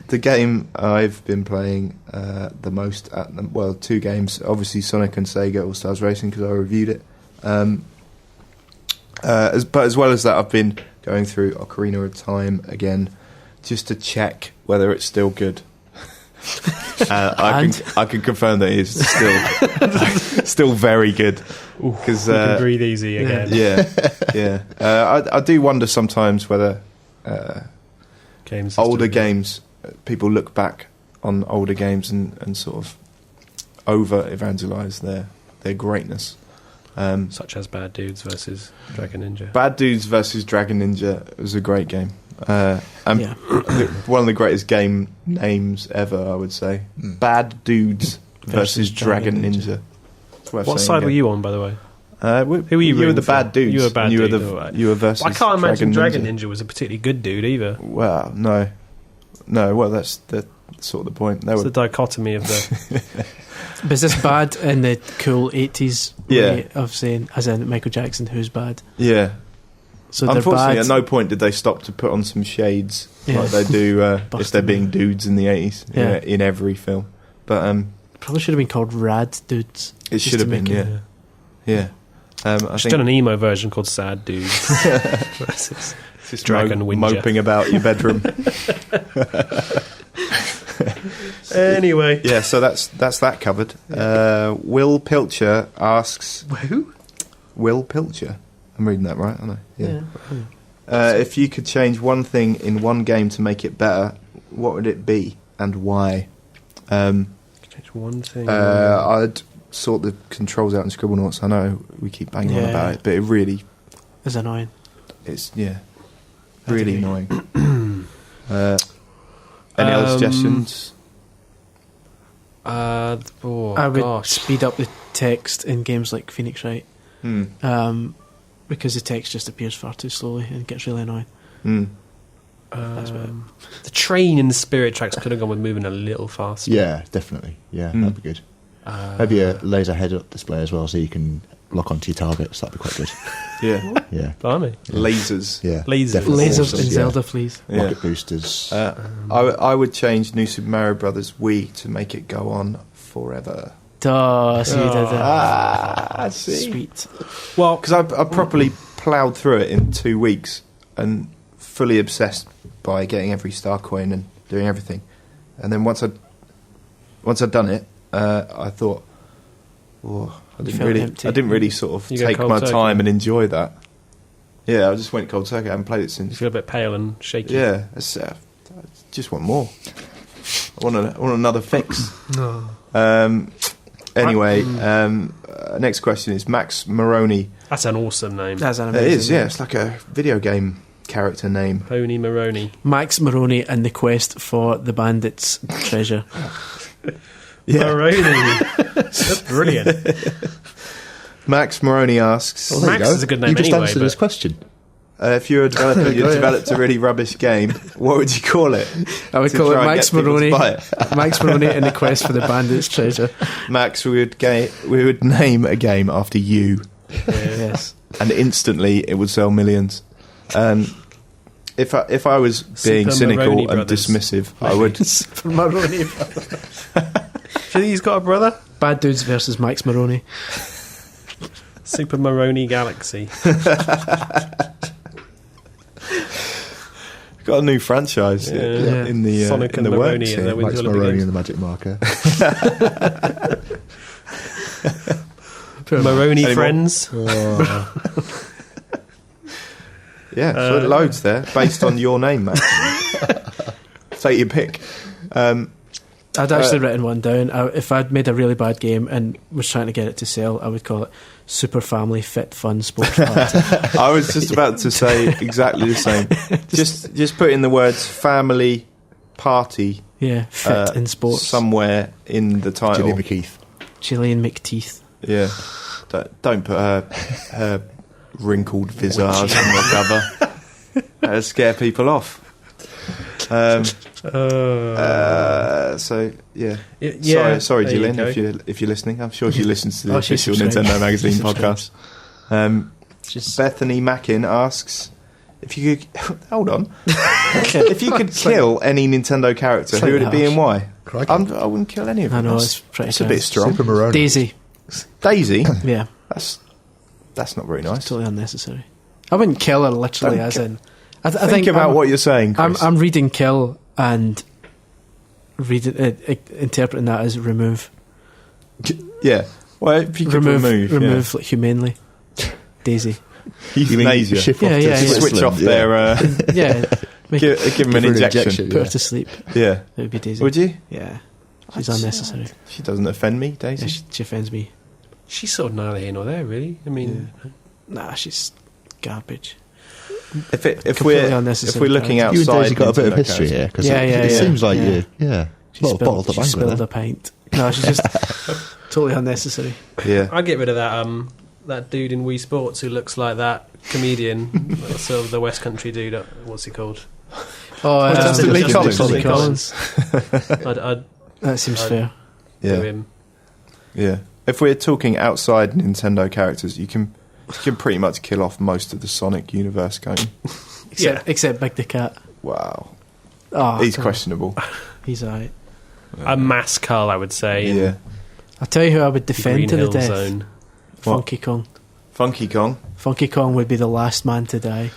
[SPEAKER 2] The game I've been playing the most at well, 2 games. Obviously, Sonic and Sega All Stars Racing because I reviewed it. But as well as that, I've been going through Ocarina of Time again, just to check whether it's still good. I can confirm that it is still very good. Because
[SPEAKER 3] You can breathe easy again.
[SPEAKER 2] yeah. I do wonder sometimes whether
[SPEAKER 3] Games are
[SPEAKER 2] older
[SPEAKER 3] still good.
[SPEAKER 2] games, people look back on older games and sort of over evangelise their greatness.
[SPEAKER 3] Such as Bad Dudes versus Dragon Ninja.
[SPEAKER 2] Bad Dudes versus Dragon Ninja was a great game. And
[SPEAKER 5] Yeah.
[SPEAKER 2] one of the greatest game names ever, I would say. Bad Dudes versus Dragon Ninja. It's worth
[SPEAKER 3] What
[SPEAKER 2] saying
[SPEAKER 3] side were
[SPEAKER 2] again.
[SPEAKER 3] you on, by the way?
[SPEAKER 2] Who
[SPEAKER 3] were you
[SPEAKER 2] You were
[SPEAKER 3] rooting
[SPEAKER 2] the
[SPEAKER 3] for?
[SPEAKER 2] bad dudes.
[SPEAKER 3] You were a bad
[SPEAKER 2] you were
[SPEAKER 3] dude,
[SPEAKER 2] the
[SPEAKER 3] alright.
[SPEAKER 2] you were versus.
[SPEAKER 3] I can't imagine Dragon
[SPEAKER 2] Ninja.
[SPEAKER 3] Ninja was a particularly good dude either.
[SPEAKER 2] Well, no. Well, that's sort of the point. They
[SPEAKER 3] It's
[SPEAKER 2] were
[SPEAKER 3] the dichotomy of the.
[SPEAKER 5] But is this bad in the cool 80s
[SPEAKER 2] Yeah.
[SPEAKER 5] way of saying, as in Michael Jackson, who's bad?
[SPEAKER 2] yeah.
[SPEAKER 5] So they're
[SPEAKER 2] Unfortunately,
[SPEAKER 5] bad.
[SPEAKER 2] at no point did they stop to put on some shades
[SPEAKER 5] Yeah.
[SPEAKER 2] like they do if
[SPEAKER 5] Bust
[SPEAKER 2] they're
[SPEAKER 5] them
[SPEAKER 2] being
[SPEAKER 5] out.
[SPEAKER 2] dudes in the 80s
[SPEAKER 5] Yeah.
[SPEAKER 2] in every film. But
[SPEAKER 5] Probably should have been called Rad Dudes.
[SPEAKER 2] it
[SPEAKER 5] Just
[SPEAKER 2] should have
[SPEAKER 5] to
[SPEAKER 2] been,
[SPEAKER 5] make it-
[SPEAKER 2] yeah. I
[SPEAKER 3] She's
[SPEAKER 2] think
[SPEAKER 3] done an emo version called Sad Dudes. versus
[SPEAKER 2] just
[SPEAKER 3] Dragon Ninja.
[SPEAKER 2] moping about your bedroom.
[SPEAKER 3] Anyway.
[SPEAKER 2] Yeah, so that's that covered. Will Pilcher asks...
[SPEAKER 5] Who?
[SPEAKER 2] Will Pilcher. I'm reading that right, aren't I? Yeah. If you could change one thing in one game to make it better, what would it be and why?
[SPEAKER 3] Change one thing.
[SPEAKER 2] I'd sort the controls out in Scribblenauts. I know we keep banging on
[SPEAKER 5] Yeah.
[SPEAKER 2] about it, but it really...
[SPEAKER 5] It's annoying.
[SPEAKER 2] It's, yeah,
[SPEAKER 5] How
[SPEAKER 2] really
[SPEAKER 5] do you-
[SPEAKER 2] annoying. Any other suggestions?
[SPEAKER 3] Oh,
[SPEAKER 5] I would
[SPEAKER 3] gosh.
[SPEAKER 5] speed up the text in games like Phoenix Wright. because the text just appears far too slowly and gets really annoying. That's about it.
[SPEAKER 3] The train in the Spirit Tracks could have gone with moving a little faster.
[SPEAKER 4] Yeah, definitely. Yeah, that'd be good. Maybe a laser head-up display as well, so you can lock onto your targets. That'd be quite good.
[SPEAKER 2] Yeah.
[SPEAKER 4] Yeah,
[SPEAKER 3] Blimey.
[SPEAKER 2] Lasers.
[SPEAKER 4] yeah.
[SPEAKER 3] Lasers.
[SPEAKER 4] definitely.
[SPEAKER 5] Lasers
[SPEAKER 4] Awesome,
[SPEAKER 5] in
[SPEAKER 4] yeah.
[SPEAKER 5] Zelda, please.
[SPEAKER 2] Yeah.
[SPEAKER 4] Rocket boosters.
[SPEAKER 2] I would change New Super Mario Brothers Wii to make it go on forever.
[SPEAKER 5] Oh, so you did that.
[SPEAKER 2] I see.
[SPEAKER 5] Sweet.
[SPEAKER 3] Well,
[SPEAKER 2] Because I properly ploughed through it in 2 weeks and fully obsessed by getting every star coin and doing everything. And then once I'd done it, I thought, I didn't really sort of
[SPEAKER 3] You go
[SPEAKER 2] take
[SPEAKER 3] cold
[SPEAKER 2] my
[SPEAKER 3] turkey.
[SPEAKER 2] time and enjoy that. Yeah, I just went cold turkey. I haven't played it
[SPEAKER 3] you
[SPEAKER 2] since.
[SPEAKER 3] feel a bit pale and shaky.
[SPEAKER 2] Yeah, I just want more. I want another fix. Anyway, next question is Max Maroney.
[SPEAKER 3] That's an awesome name.
[SPEAKER 5] That's an
[SPEAKER 2] It
[SPEAKER 5] amazing
[SPEAKER 2] is, yeah.
[SPEAKER 5] name.
[SPEAKER 2] It's like a video game character name.
[SPEAKER 3] Pony Maroney.
[SPEAKER 5] Max Maroney and the quest for the bandit's treasure.
[SPEAKER 3] Maroney. That's brilliant.
[SPEAKER 2] Max Maroney asks,
[SPEAKER 4] Well, there
[SPEAKER 3] Max
[SPEAKER 4] you go.
[SPEAKER 3] is a good name
[SPEAKER 4] You just
[SPEAKER 3] anyway,
[SPEAKER 4] answered
[SPEAKER 3] but-
[SPEAKER 4] his question.
[SPEAKER 2] if you're a developer, you developed a really rubbish game, what would you call it?
[SPEAKER 5] I would
[SPEAKER 2] To
[SPEAKER 5] call it
[SPEAKER 2] try and
[SPEAKER 5] Max
[SPEAKER 2] get people to
[SPEAKER 5] Maroney.
[SPEAKER 2] buy it.
[SPEAKER 5] Max Maroney and the quest for the bandit's treasure.
[SPEAKER 2] Max, we would name a game after you,
[SPEAKER 5] Yes.
[SPEAKER 2] and instantly it would sell millions. If I was being
[SPEAKER 3] Super
[SPEAKER 2] cynical
[SPEAKER 3] Maroney
[SPEAKER 2] and
[SPEAKER 3] Brothers.
[SPEAKER 2] dismissive, I would.
[SPEAKER 5] For Maroney.
[SPEAKER 3] Do you think he's got a brother?
[SPEAKER 5] Bad Dudes versus Max Maroney.
[SPEAKER 3] Super Maroney Galaxy.
[SPEAKER 2] Got a new franchise
[SPEAKER 3] Yeah.
[SPEAKER 2] in the
[SPEAKER 3] Sonic
[SPEAKER 2] in
[SPEAKER 3] and
[SPEAKER 2] the
[SPEAKER 3] Maroney
[SPEAKER 2] works.
[SPEAKER 3] and
[SPEAKER 2] here.
[SPEAKER 3] the Winter
[SPEAKER 4] Max
[SPEAKER 3] Olympic
[SPEAKER 4] Maroney
[SPEAKER 3] Games.
[SPEAKER 4] and the magic marker.
[SPEAKER 3] Maroney
[SPEAKER 2] Any more?
[SPEAKER 3] Friends.
[SPEAKER 2] Yeah, so loads there based on your name, Max. Take your pick.
[SPEAKER 5] I'd actually written one down. If I'd made a really bad game and was trying to get it to sell, I would call it Super Family Fit Fun Sports Party.
[SPEAKER 2] I was just about to say exactly the same. Just put in the words family party
[SPEAKER 5] Yeah, fit in sports.
[SPEAKER 2] somewhere in the title.
[SPEAKER 4] Gillian McKeith.
[SPEAKER 5] Gillian McTeeth.
[SPEAKER 2] Yeah. Don't put her wrinkled visage on the cover. That'll scare people off. So yeah.
[SPEAKER 3] Yeah,
[SPEAKER 2] Sorry,
[SPEAKER 3] there you
[SPEAKER 2] Gillian,
[SPEAKER 3] go.
[SPEAKER 2] if you're listening. I'm sure she listens to the
[SPEAKER 5] Oh, she
[SPEAKER 2] official
[SPEAKER 5] subscribes.
[SPEAKER 2] Nintendo Magazine
[SPEAKER 5] She
[SPEAKER 2] podcast.
[SPEAKER 5] Just
[SPEAKER 2] Bethany Mackin asks if you could hold on. If you could kill any Nintendo character, who would it be and why?
[SPEAKER 4] Crikey.
[SPEAKER 2] I wouldn't kill any of them.
[SPEAKER 5] I know,
[SPEAKER 2] That's-
[SPEAKER 5] it's pretty
[SPEAKER 2] It's a bit
[SPEAKER 5] tough.
[SPEAKER 2] strong.
[SPEAKER 4] Super Maroney.
[SPEAKER 5] Daisy.
[SPEAKER 2] Daisy.
[SPEAKER 5] Yeah,
[SPEAKER 2] That's not very nice.
[SPEAKER 5] totally unnecessary. I wouldn't kill her literally,
[SPEAKER 2] Don't
[SPEAKER 5] as
[SPEAKER 2] ki-
[SPEAKER 5] in. I
[SPEAKER 2] Think
[SPEAKER 5] think
[SPEAKER 2] about
[SPEAKER 5] I'm-
[SPEAKER 2] what you're saying, Chris.
[SPEAKER 5] I'm reading kill and interpreting that as remove.
[SPEAKER 2] Yeah. Well, if you could remove
[SPEAKER 5] like humanely. Daisy.
[SPEAKER 2] euthanasia.
[SPEAKER 4] Shift
[SPEAKER 5] Yeah,
[SPEAKER 4] off to
[SPEAKER 5] yeah, yeah.
[SPEAKER 2] Switch off their.
[SPEAKER 5] Yeah, make
[SPEAKER 2] Give them an
[SPEAKER 4] her an
[SPEAKER 2] injection.
[SPEAKER 4] injection.
[SPEAKER 5] put her to sleep.
[SPEAKER 2] Yeah.
[SPEAKER 5] It would be Daisy.
[SPEAKER 2] Would you?
[SPEAKER 5] Yeah, she's unnecessary.
[SPEAKER 2] She doesn't offend me,
[SPEAKER 5] Yeah,
[SPEAKER 2] Daisy.
[SPEAKER 5] she offends me.
[SPEAKER 3] She's sort of neither here nor there, really. I mean,
[SPEAKER 5] Nah, she's garbage.
[SPEAKER 2] If
[SPEAKER 5] Completely unnecessary
[SPEAKER 2] we're looking
[SPEAKER 5] character.
[SPEAKER 4] You and
[SPEAKER 2] outside,
[SPEAKER 4] Daisy got a bit of
[SPEAKER 2] Nintendo
[SPEAKER 4] history
[SPEAKER 2] characters-
[SPEAKER 4] here, because
[SPEAKER 5] Yeah,
[SPEAKER 4] it
[SPEAKER 5] yeah.
[SPEAKER 4] seems like
[SPEAKER 5] Yeah.
[SPEAKER 4] you, a lot of bottled up
[SPEAKER 5] She
[SPEAKER 4] anger
[SPEAKER 5] spilled
[SPEAKER 4] there.
[SPEAKER 5] a pint. No, she's just totally unnecessary.
[SPEAKER 2] Yeah.
[SPEAKER 3] I'd get rid of that dude in Wii Sports who looks like that comedian, sort of the West Country dude. What's he called?
[SPEAKER 5] Oh,
[SPEAKER 2] Justin Lee Collins.
[SPEAKER 5] Justin Lee Collins.
[SPEAKER 3] I'd
[SPEAKER 5] That seems fair.
[SPEAKER 3] do
[SPEAKER 2] Yeah.
[SPEAKER 3] him.
[SPEAKER 2] Yeah. If we're talking outside Nintendo characters, you can pretty much kill off most of the Sonic universe, can't you?
[SPEAKER 5] Except Big the Cat.
[SPEAKER 2] Wow.
[SPEAKER 5] Oh,
[SPEAKER 2] He's
[SPEAKER 5] come on.
[SPEAKER 2] questionable.
[SPEAKER 5] He's alright.
[SPEAKER 3] A mass cull, I would say. in
[SPEAKER 2] Yeah.
[SPEAKER 5] I'll tell you who I would
[SPEAKER 3] the
[SPEAKER 5] defend
[SPEAKER 3] Green
[SPEAKER 5] to the
[SPEAKER 3] Hill
[SPEAKER 5] death.
[SPEAKER 3] Zone.
[SPEAKER 5] Funky Kong.
[SPEAKER 2] Funky Kong.
[SPEAKER 5] Funky Kong would be the last man to die.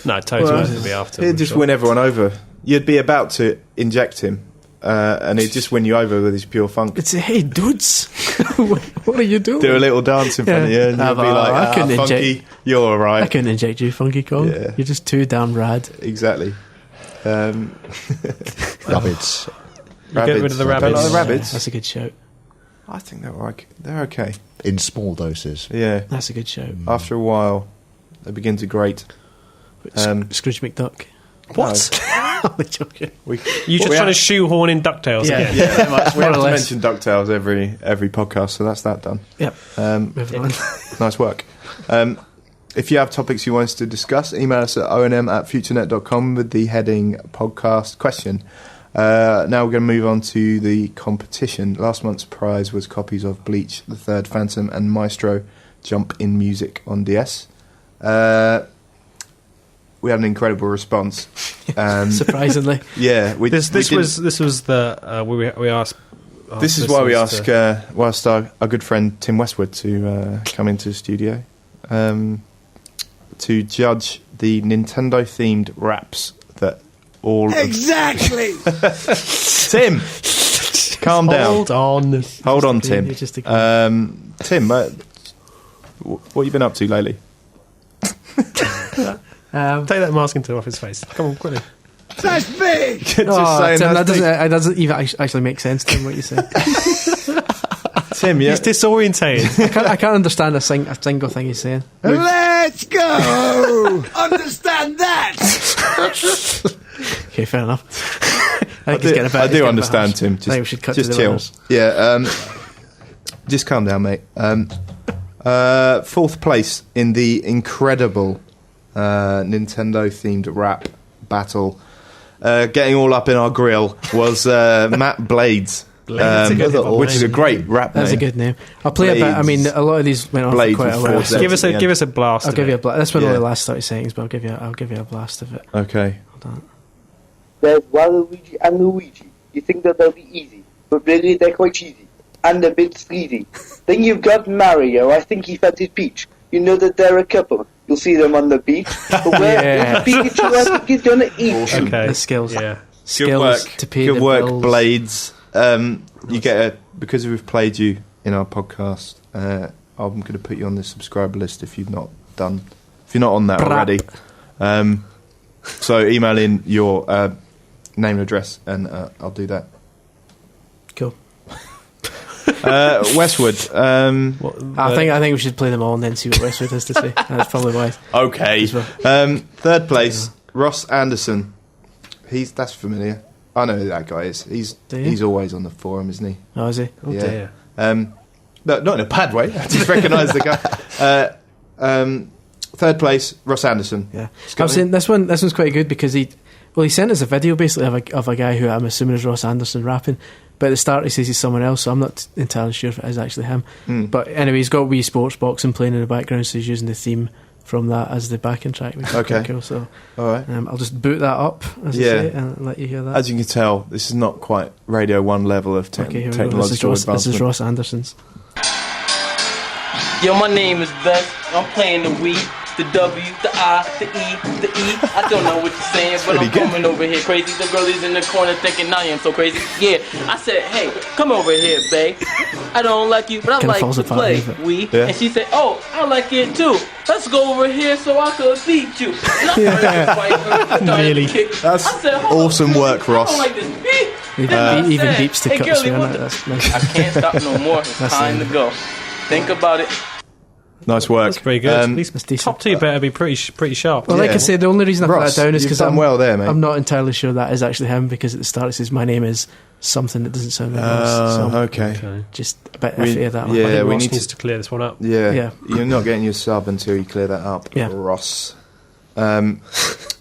[SPEAKER 3] No, Toad's
[SPEAKER 2] Well,
[SPEAKER 3] going to be after.
[SPEAKER 2] He'd
[SPEAKER 3] I'm
[SPEAKER 2] just
[SPEAKER 3] sure.
[SPEAKER 2] win everyone over. You'd be about to inject him, and he'd just win you over with his pure funk.
[SPEAKER 5] It's hey dudes, what are you doing?
[SPEAKER 2] Do a little dance in front of you, and
[SPEAKER 5] Yeah.
[SPEAKER 2] you'll be
[SPEAKER 5] but
[SPEAKER 2] like,
[SPEAKER 5] I couldn't
[SPEAKER 2] Funky,
[SPEAKER 5] inject-
[SPEAKER 2] you're
[SPEAKER 5] I
[SPEAKER 2] alright.
[SPEAKER 5] couldn't inject you, Funky Kong.
[SPEAKER 2] Yeah.
[SPEAKER 5] You're just too damn rad.
[SPEAKER 2] Exactly.
[SPEAKER 4] Rabbits.
[SPEAKER 3] You get rid of the
[SPEAKER 2] Don't like
[SPEAKER 3] rabbits.
[SPEAKER 2] the rabbits?
[SPEAKER 5] That's a good shout.
[SPEAKER 2] I think they're okay.
[SPEAKER 4] In small doses.
[SPEAKER 2] Yeah.
[SPEAKER 5] That's a good shout.
[SPEAKER 2] After a while, they begin to grate.
[SPEAKER 5] Scrooge McDuck.
[SPEAKER 3] What?
[SPEAKER 5] I'm joking.
[SPEAKER 3] You're just trying to shoehorn in DuckTales again.
[SPEAKER 5] yeah, much,
[SPEAKER 2] We
[SPEAKER 5] more
[SPEAKER 2] have
[SPEAKER 5] or
[SPEAKER 2] to
[SPEAKER 5] less.
[SPEAKER 2] mention DuckTales every podcast, so that's that done.
[SPEAKER 5] Yep. Moving on.
[SPEAKER 2] Nice work. If you have topics you want us to discuss, email us at onm@futurenet.com with the heading podcast question. Now we're going to move on to the competition. Last month's prize was copies of Bleach, The Third Phantom, and Maestro Jump in Music on DS. We had an incredible response.
[SPEAKER 5] Surprisingly.
[SPEAKER 2] Yeah.
[SPEAKER 3] This was the we asked.
[SPEAKER 2] This is why we asked our good friend Tim Westwood to come into the studio to judge the Nintendo-themed raps that all...
[SPEAKER 6] Exactly!
[SPEAKER 2] Tim! Calm down. Hold on, Tim. Tim, what have you been up to lately?
[SPEAKER 3] Take that masking tape off his face. Come on, quickly.
[SPEAKER 6] That's big!
[SPEAKER 2] Just saying
[SPEAKER 5] Tim,
[SPEAKER 2] that's
[SPEAKER 5] that doesn't even actually make sense, Tim, what you say.
[SPEAKER 2] Tim, yeah.
[SPEAKER 3] He's disorientated.
[SPEAKER 5] I can't understand a single thing he's saying.
[SPEAKER 6] Let's go! Understand that!
[SPEAKER 5] Okay, fair enough. I
[SPEAKER 2] do understand, Tim.
[SPEAKER 5] I think we should cut
[SPEAKER 2] just
[SPEAKER 5] to the
[SPEAKER 2] chill.
[SPEAKER 5] winners.
[SPEAKER 2] Yeah, just calm down, mate. Fourth place in the incredible Nintendo-themed rap battle, getting all up in our grill, was Matt Blades. Which is a great rap name.
[SPEAKER 5] That's a good name. I'll play a bit. I mean, a lot of these went on for quite a while.
[SPEAKER 2] So
[SPEAKER 3] Give us a blast.
[SPEAKER 5] I'll give you a blast. That's been only the last 30 seconds, but I'll give you a blast of it.
[SPEAKER 2] Okay.
[SPEAKER 5] Hold on.
[SPEAKER 7] There's Waluigi and Luigi. You think that they'll be easy, but really they're quite cheesy and a bit sleazy. Then you've got Mario. I think he fancies Peach. You know that they're a couple. You'll see them on the beach. But where Pikachu, I think he's gonna eat.
[SPEAKER 2] Awesome.
[SPEAKER 3] Okay.
[SPEAKER 5] The skills.
[SPEAKER 3] Yeah.
[SPEAKER 5] Skills to pay
[SPEAKER 2] Good
[SPEAKER 5] the
[SPEAKER 2] work,
[SPEAKER 5] bills.
[SPEAKER 2] Blades. You get because we've played you in our podcast. I'm going to put you on the subscriber list if you're not on that already. So email in your name and address, and I'll do that.
[SPEAKER 5] Cool.
[SPEAKER 2] Westwood.
[SPEAKER 5] I think we should play them all and then see what Westwood has to say. That's probably wise.
[SPEAKER 2] Okay.
[SPEAKER 5] Well.
[SPEAKER 2] Third place, Ross Anderson. That's familiar. I know who that guy is. He's always on the forum, isn't he?
[SPEAKER 5] Oh, is he?
[SPEAKER 3] Oh dear.
[SPEAKER 2] No, not in a bad way. I just recognise the guy. Third place, Ross Anderson.
[SPEAKER 5] Yeah. I'm saying this one's quite good because he sent us a video basically of a guy who I'm assuming is Ross Anderson rapping, but at the start he says he's someone else, so I'm not entirely sure if it is actually him. But anyway, he's got Wii Sports Boxing playing in the background, so he's using the theme from that as the backing track, which is quite cool. So
[SPEAKER 2] all right.
[SPEAKER 5] I'll just boot that up as I say, and let you hear that.
[SPEAKER 2] As you can tell, this is not quite Radio 1 level of technological advancement.
[SPEAKER 5] This is Ross Anderson's.
[SPEAKER 8] Yo, my name is Beth. I'm playing the Wii, the W, the I, the E, the E. I don't know what you're saying, but I'm coming over here crazy. The girlie's in the corner thinking I am so crazy. Yeah, I said, hey, come over here, babe. I don't like you, but I like to play Wii. Yeah. And she said, oh, I like it too. Let's go over here so I could beat you. And I started to fight her.
[SPEAKER 5] Really?
[SPEAKER 2] That's awesome work, Ross.
[SPEAKER 8] I don't like this beat.
[SPEAKER 5] Even beeps to cut us through on it. That's nice.
[SPEAKER 8] I can't stop no more. It's time to go. Think about it.
[SPEAKER 2] Nice work.
[SPEAKER 3] That's pretty good. These
[SPEAKER 5] decent.
[SPEAKER 3] top two better be pretty sharp.
[SPEAKER 5] Well, like I say, the only reason I put that down is because I'm not entirely sure that is actually him, because at the start it says my name is something that doesn't sound like Ross. So
[SPEAKER 2] okay.
[SPEAKER 5] Just a bit iffy of that one.
[SPEAKER 3] I think
[SPEAKER 2] we
[SPEAKER 3] Ross
[SPEAKER 2] need
[SPEAKER 3] needs to clear this one up.
[SPEAKER 2] Yeah. You're not getting your sub until you clear that up, Ross.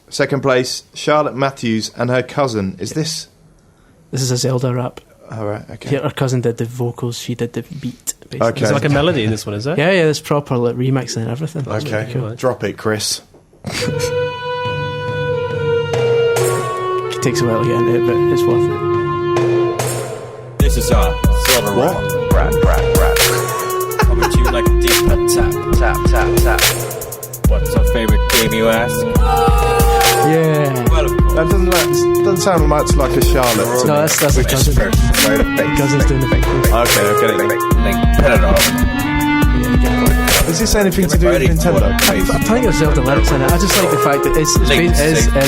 [SPEAKER 2] Second place, Charlotte Matthews and her cousin. Is this?
[SPEAKER 5] This is a Zelda rap.
[SPEAKER 2] All right, okay.
[SPEAKER 5] Her cousin did the vocals, she did the beat, basically.
[SPEAKER 2] Okay.
[SPEAKER 3] There's like a melody in this one, is there?
[SPEAKER 5] Yeah, there's proper like remixing and everything.
[SPEAKER 2] Okay,
[SPEAKER 5] cool.
[SPEAKER 2] Drop it, Chris.
[SPEAKER 5] It takes a while to get into it, but it's worth
[SPEAKER 9] it. This is Silver Rap. Coming to you like a deep tap. What's our favorite game, you ask?
[SPEAKER 5] Yeah.
[SPEAKER 9] Well,
[SPEAKER 2] that doesn't sound much like a Charlotte.
[SPEAKER 5] No, that's a cousin. Cousin's doing the big thing.
[SPEAKER 2] Okay, I get it. Is this anything to do with Nintendo?
[SPEAKER 5] I think there's Zelda lyrics in it. I just like the fact that it's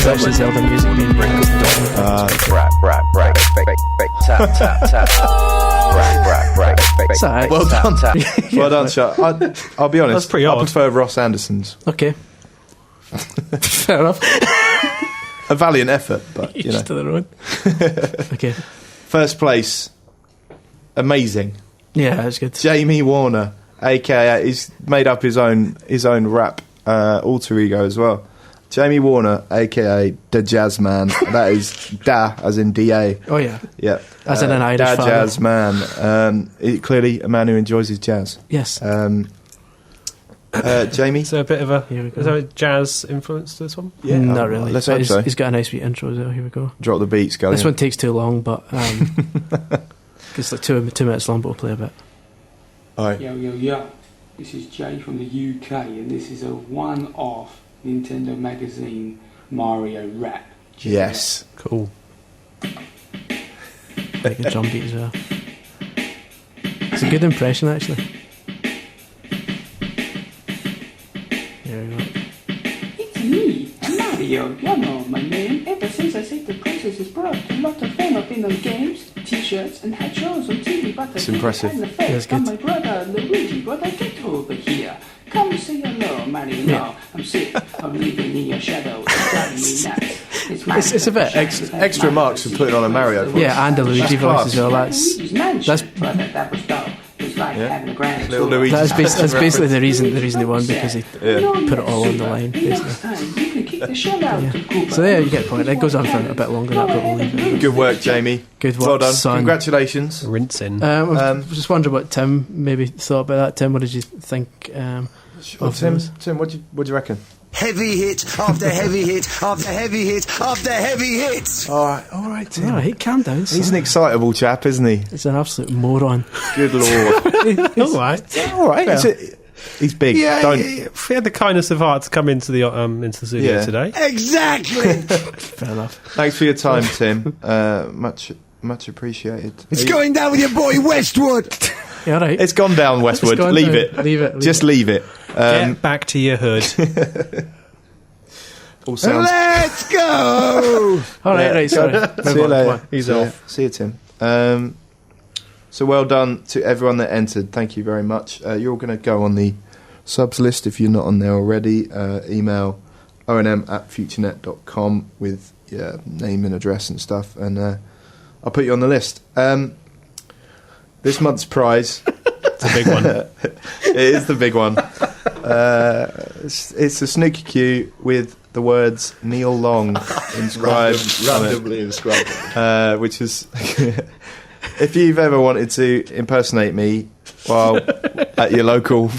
[SPEAKER 5] actually Zelda music being used.
[SPEAKER 2] Well done. Well done, Charlotte. I'll be honest.
[SPEAKER 3] That's pretty odd.
[SPEAKER 2] I prefer Ross Anderson's.
[SPEAKER 5] Okay. Fair enough.
[SPEAKER 2] A valiant effort, but you know.
[SPEAKER 5] To the road. Okay.
[SPEAKER 2] First place, amazing.
[SPEAKER 5] Yeah, that's good.
[SPEAKER 2] Jamie Warner aka he's made up his own rap alter ego as well. Jamie Warner, aka Da Jazz Man. That is Da, as in DA.
[SPEAKER 5] Oh yeah,
[SPEAKER 2] Yeah,
[SPEAKER 5] as in an Irish
[SPEAKER 2] Da
[SPEAKER 5] father.
[SPEAKER 2] Jazz Man. Clearly a man who enjoys his jazz.
[SPEAKER 5] Yes.
[SPEAKER 2] Jamie.
[SPEAKER 3] So a bit of a
[SPEAKER 5] Here we go.
[SPEAKER 3] is there a jazz influence to this one?
[SPEAKER 2] Yeah,
[SPEAKER 5] Not really.
[SPEAKER 2] Let's
[SPEAKER 5] but
[SPEAKER 2] hope so.
[SPEAKER 5] He's got a nice wee intro as well. Here we go.
[SPEAKER 2] Drop the beats, go.
[SPEAKER 5] This one takes too long, but it's like 2 minutes long, but we'll play a bit.
[SPEAKER 2] All right.
[SPEAKER 10] Yo, yo, yo. This is Jay from the UK, and this is a one-off Nintendo Magazine Mario rap.
[SPEAKER 2] Yes.
[SPEAKER 3] Cool.
[SPEAKER 5] Like a drum beat as well. It's a good impression, actually. Here we go.
[SPEAKER 10] It's me, Mario. You know my name. Ever since I said the princess is brought a lot of fame up in those games, t-shirts, and had shows on TV. But
[SPEAKER 2] It's impressive.
[SPEAKER 5] That's good.
[SPEAKER 10] My brother Luigi, but I get over here. Come say hello, Mario.
[SPEAKER 5] Yeah.
[SPEAKER 10] No, I'm sick of living in your shadow. It's driving me nuts.
[SPEAKER 5] It's a bit
[SPEAKER 2] Extra marks for putting on a Mario voice.
[SPEAKER 5] Yeah, and the Luigi voice as well. That's
[SPEAKER 10] that was dope. It was like having a grand
[SPEAKER 2] Little
[SPEAKER 10] tour.
[SPEAKER 2] Luigi.
[SPEAKER 5] that's basically the reason they won, because they
[SPEAKER 2] Yeah.
[SPEAKER 5] put it all on the line,
[SPEAKER 10] Next
[SPEAKER 5] basically.
[SPEAKER 10] time, you can kick the shell out of Cooper.
[SPEAKER 5] So there you get the point. It goes on for a bit longer than that, but we'll leave it.
[SPEAKER 2] Good work, Jamie.
[SPEAKER 5] Good work,
[SPEAKER 2] Well done.
[SPEAKER 5] son.
[SPEAKER 2] Congratulations.
[SPEAKER 3] Rinsing.
[SPEAKER 5] I was just wondering what Tim maybe thought about that. Tim, what did you think? Of those?
[SPEAKER 2] Tim, what do you reckon?
[SPEAKER 6] Heavy hit after heavy hit after heavy hit after heavy hit.
[SPEAKER 2] All right, Tim.
[SPEAKER 5] All right, calm down.
[SPEAKER 2] He's an
[SPEAKER 5] son.
[SPEAKER 2] excitable chap, isn't he?
[SPEAKER 5] He's an absolute moron.
[SPEAKER 2] Good lord.
[SPEAKER 3] All right.
[SPEAKER 2] All right. He's big. Don't.
[SPEAKER 3] If he had the kindness of heart to come into the studio
[SPEAKER 2] Yeah.
[SPEAKER 3] today.
[SPEAKER 6] Exactly.
[SPEAKER 5] Fair enough.
[SPEAKER 2] Thanks for your time, Tim. Much appreciated.
[SPEAKER 6] It's going down with your boy Westwood.
[SPEAKER 5] Yeah, all right.
[SPEAKER 2] It's gone down, Westwood.
[SPEAKER 5] It's gone
[SPEAKER 2] Leave
[SPEAKER 5] down.
[SPEAKER 2] it.
[SPEAKER 5] Leave it.
[SPEAKER 2] Just leave it.
[SPEAKER 3] Get back to your hood.
[SPEAKER 2] All sounds.
[SPEAKER 6] Let's go.
[SPEAKER 5] All right,
[SPEAKER 2] Yeah.
[SPEAKER 5] right. Sorry.
[SPEAKER 2] See you later.
[SPEAKER 3] He's
[SPEAKER 2] See ya.
[SPEAKER 3] off.
[SPEAKER 2] See you, Tim. So well done to everyone that entered. Thank you very much. You're all going to go on the subs list if you're not on there already. Email onm@futurenet.com with your name and address and stuff, and I'll put you on the list. This month's prize.
[SPEAKER 3] It's a big one.
[SPEAKER 2] It is the big one. It's a snooker cue with the words Neil Long inscribed on it.
[SPEAKER 4] randomly inscribed.
[SPEAKER 2] Which is, if you've ever wanted to impersonate me while at your local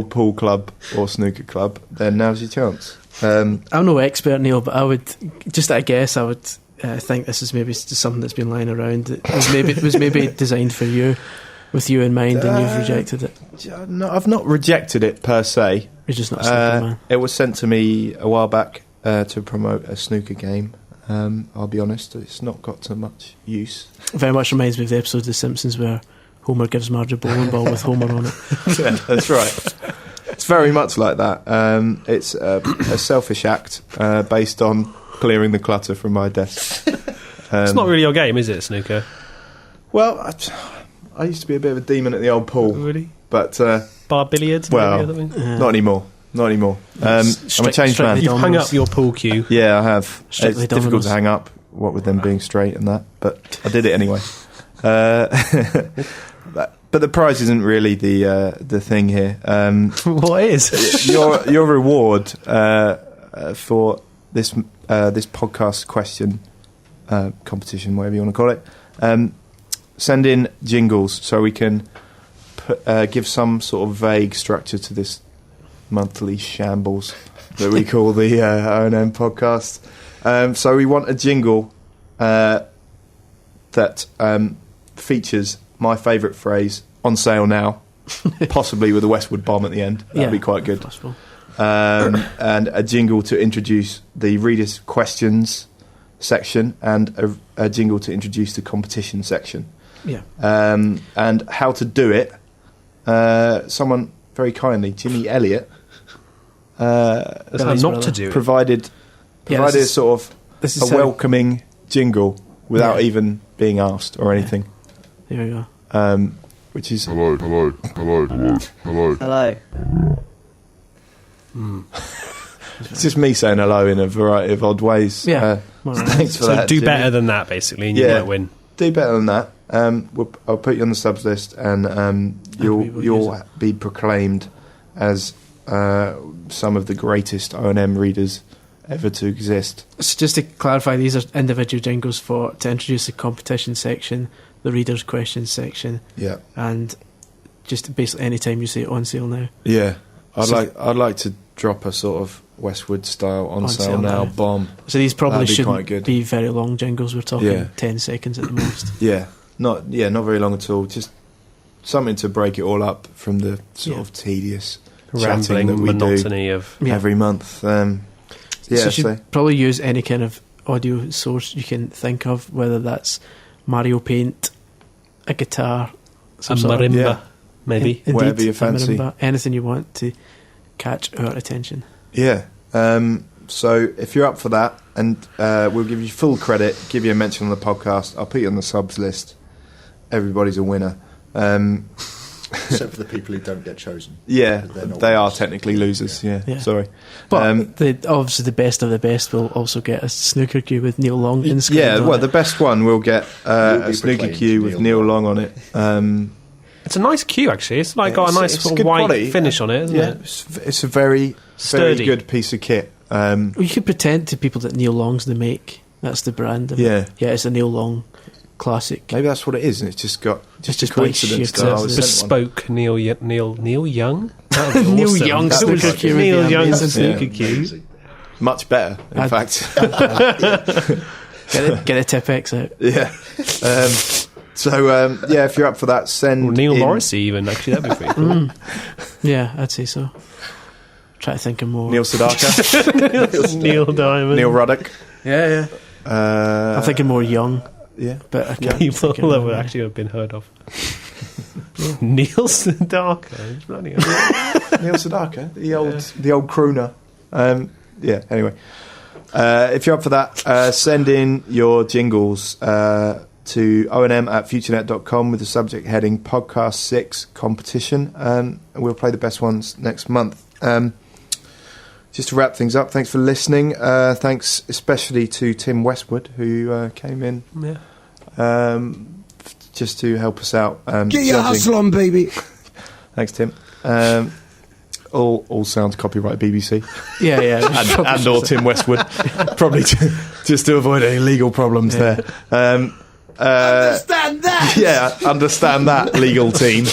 [SPEAKER 2] pool club or snooker club, then now's your chance.
[SPEAKER 5] I'm no expert, Neil, but I would, just at a guess, I would think this is maybe just something that's been lying around. It was maybe designed for you, with you in mind, and you've rejected it.
[SPEAKER 2] No, I've not rejected it per se.
[SPEAKER 5] You're just not a snooker man.
[SPEAKER 2] It was sent to me a while back to promote a snooker game. I'll be honest, it's not got to much use.
[SPEAKER 5] Very much reminds me of the episode of The Simpsons where Homer gives Marge a bowling ball with Homer on it.
[SPEAKER 2] Yeah, that's right. It's very much like that. It's a selfish act based on clearing the clutter from my desk.
[SPEAKER 3] It's not really your game, is it, snooker?
[SPEAKER 2] Well, I used to be a bit of a demon at the old pool,
[SPEAKER 3] Really?
[SPEAKER 2] but
[SPEAKER 3] Bar billiards?
[SPEAKER 2] well,
[SPEAKER 3] maybe, or something?
[SPEAKER 2] not anymore. Not anymore. I'm a changed man.
[SPEAKER 3] You've hung up your pool cue.
[SPEAKER 2] Yeah, I have.
[SPEAKER 5] Strictly
[SPEAKER 2] It's difficult
[SPEAKER 5] dominoes.
[SPEAKER 2] to hang up, what with them being straight and that, but I did it anyway. But the prize isn't really the thing here.
[SPEAKER 3] What is?
[SPEAKER 2] Your reward for this podcast question competition, whatever you want to call it, send in jingles so we can give some sort of vague structure to this monthly shambles that we call the O&M podcast. So we want a jingle that features my favourite phrase, on sale now, possibly with a Westwood bomb at the end. That'd be quite good.
[SPEAKER 5] Possible.
[SPEAKER 2] And a jingle to introduce the readers' questions section, and a jingle to introduce the competition section.
[SPEAKER 5] Yeah.
[SPEAKER 2] And how to do it, someone very kindly, Jimmy Elliott,
[SPEAKER 3] That's how not to do it.
[SPEAKER 2] provided
[SPEAKER 5] Yeah,
[SPEAKER 2] a sort of
[SPEAKER 5] this is
[SPEAKER 2] a welcoming jingle without
[SPEAKER 5] Yeah.
[SPEAKER 2] even being asked or anything.
[SPEAKER 5] There we go.
[SPEAKER 2] Which is
[SPEAKER 11] Hello.
[SPEAKER 2] it's just me saying hello in a variety of odd ways.
[SPEAKER 5] Yeah. Well,
[SPEAKER 2] Thanks for
[SPEAKER 3] So
[SPEAKER 2] that.
[SPEAKER 3] do
[SPEAKER 2] Jimmy.
[SPEAKER 3] better than that, basically, and you
[SPEAKER 2] Yeah.
[SPEAKER 3] might win.
[SPEAKER 2] do better than that. I'll put you on the subs list, and you'll be proclaimed as some of the greatest O&M readers ever to exist.
[SPEAKER 5] So just to clarify, these are individual jingles to introduce the competition section, the readers' questions section, and just basically any time you say on sale now.
[SPEAKER 2] Yeah, I'd like to drop a sort of Westwood style on sale now bomb.
[SPEAKER 5] So these probably shouldn't be very long jingles. We're talking 10 seconds at the most.
[SPEAKER 2] Not very long at all. Just something to break it all up from the sort of tedious
[SPEAKER 3] rambling
[SPEAKER 2] that we
[SPEAKER 3] monotony
[SPEAKER 2] do
[SPEAKER 3] of
[SPEAKER 2] every month.
[SPEAKER 5] So you should probably use any kind of audio source you can think of, whether that's Mario Paint, a guitar,
[SPEAKER 3] a marimba, maybe.
[SPEAKER 5] Indeed,
[SPEAKER 2] whatever you fancy.
[SPEAKER 5] Marimba, anything you want to catch our attention.
[SPEAKER 2] Yeah. So if you're up for that, and we'll give you full credit, give you a mention on the podcast, I'll put you on the subs list. Everybody's a winner.
[SPEAKER 4] Except for the people who don't get chosen.
[SPEAKER 2] Yeah, they are technically losers. Yeah. Sorry.
[SPEAKER 5] But obviously the best of the best will also get a snooker cue with Neil Long inscribed on it.
[SPEAKER 2] The best one will get a snooker cue with Neil Long on it.
[SPEAKER 3] It's a nice cue, actually. It's got a nice sort of white finish on it, isn't it?
[SPEAKER 2] It's a very good piece of kit.
[SPEAKER 5] You could pretend to people that Neil Long's the make. That's the brand. It's a Neil Long classic.
[SPEAKER 2] Maybe that's what it is, and it's just got just a coincidence.
[SPEAKER 3] Bespoke Neil Young.
[SPEAKER 5] Neil Young.
[SPEAKER 3] Neil Young
[SPEAKER 5] snooker cue.
[SPEAKER 3] Neil Young snooker cue.
[SPEAKER 2] Much better, in fact.
[SPEAKER 5] Get a Tipex out.
[SPEAKER 2] Yeah. So if you're up for that, send
[SPEAKER 3] Neil Morrissey even. Actually, that'd be pretty cool.
[SPEAKER 5] Yeah, I'd say so. Try to think of more.
[SPEAKER 2] Neil Sedaka.
[SPEAKER 3] Neil Diamond.
[SPEAKER 2] Neil Ruddock.
[SPEAKER 5] Yeah. I'm thinking more young.
[SPEAKER 2] Yeah,
[SPEAKER 5] but I can't
[SPEAKER 3] people that would actually have been heard of. Neil Sedaka.
[SPEAKER 2] Neil Sedaka, the old crooner. Anyway, if you're up for that, send in your jingles to onm@futurenet.com with the subject heading Podcast 6 Competition, and we'll play the best ones next month. Just to wrap things up, thanks for listening. Thanks especially to Tim Westwood, who came in just to help us out.
[SPEAKER 6] Get your hustle on, baby.
[SPEAKER 2] Thanks, Tim. All sounds copyright BBC.
[SPEAKER 5] Yeah.
[SPEAKER 2] and or Tim Westwood. Probably just to avoid any legal problems there.
[SPEAKER 6] Understand that.
[SPEAKER 2] Yeah, understand that, legal team.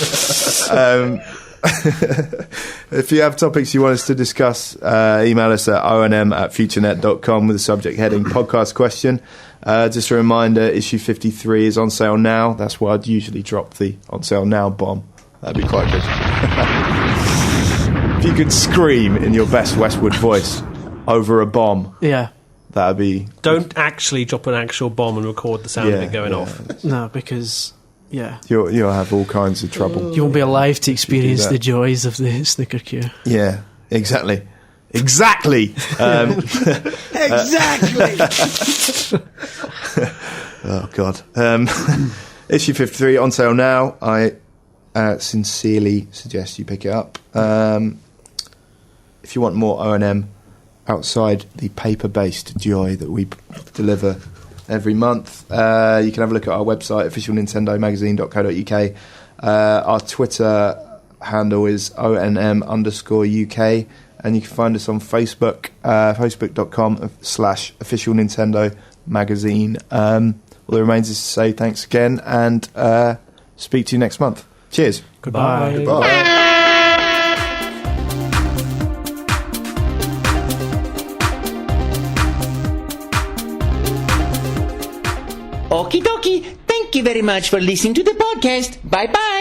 [SPEAKER 2] If you have topics you want us to discuss, email us at onm@futurenet.com with the subject heading podcast question. Just a reminder, issue 53 is on sale now. That's where I'd usually drop the on sale now bomb. That'd be quite good. If you could scream in your best Westwood voice over a bomb, that'd be...
[SPEAKER 3] Don't actually drop an actual bomb and record the sound of it going off.
[SPEAKER 5] No, because... Yeah,
[SPEAKER 2] you'll have all kinds of trouble.
[SPEAKER 5] You won't be alive to experience the joys of the snooker cue.
[SPEAKER 2] Yeah, exactly. Exactly. Oh God. Issue 53 on sale now. I sincerely suggest you pick it up. If you want more O&M outside the paper-based joy that we deliver every month, you can have a look at our website, officialnintendomagazine.co.uk. Our Twitter handle is onm_UK, and you can find us on Facebook, facebook.com/official Nintendo magazine. All that remains is to say thanks again, and speak to you next month. Cheers.
[SPEAKER 3] Goodbye.
[SPEAKER 2] Goodbye.
[SPEAKER 1] Okie dokie. Thank you very much for listening to the podcast. Bye bye.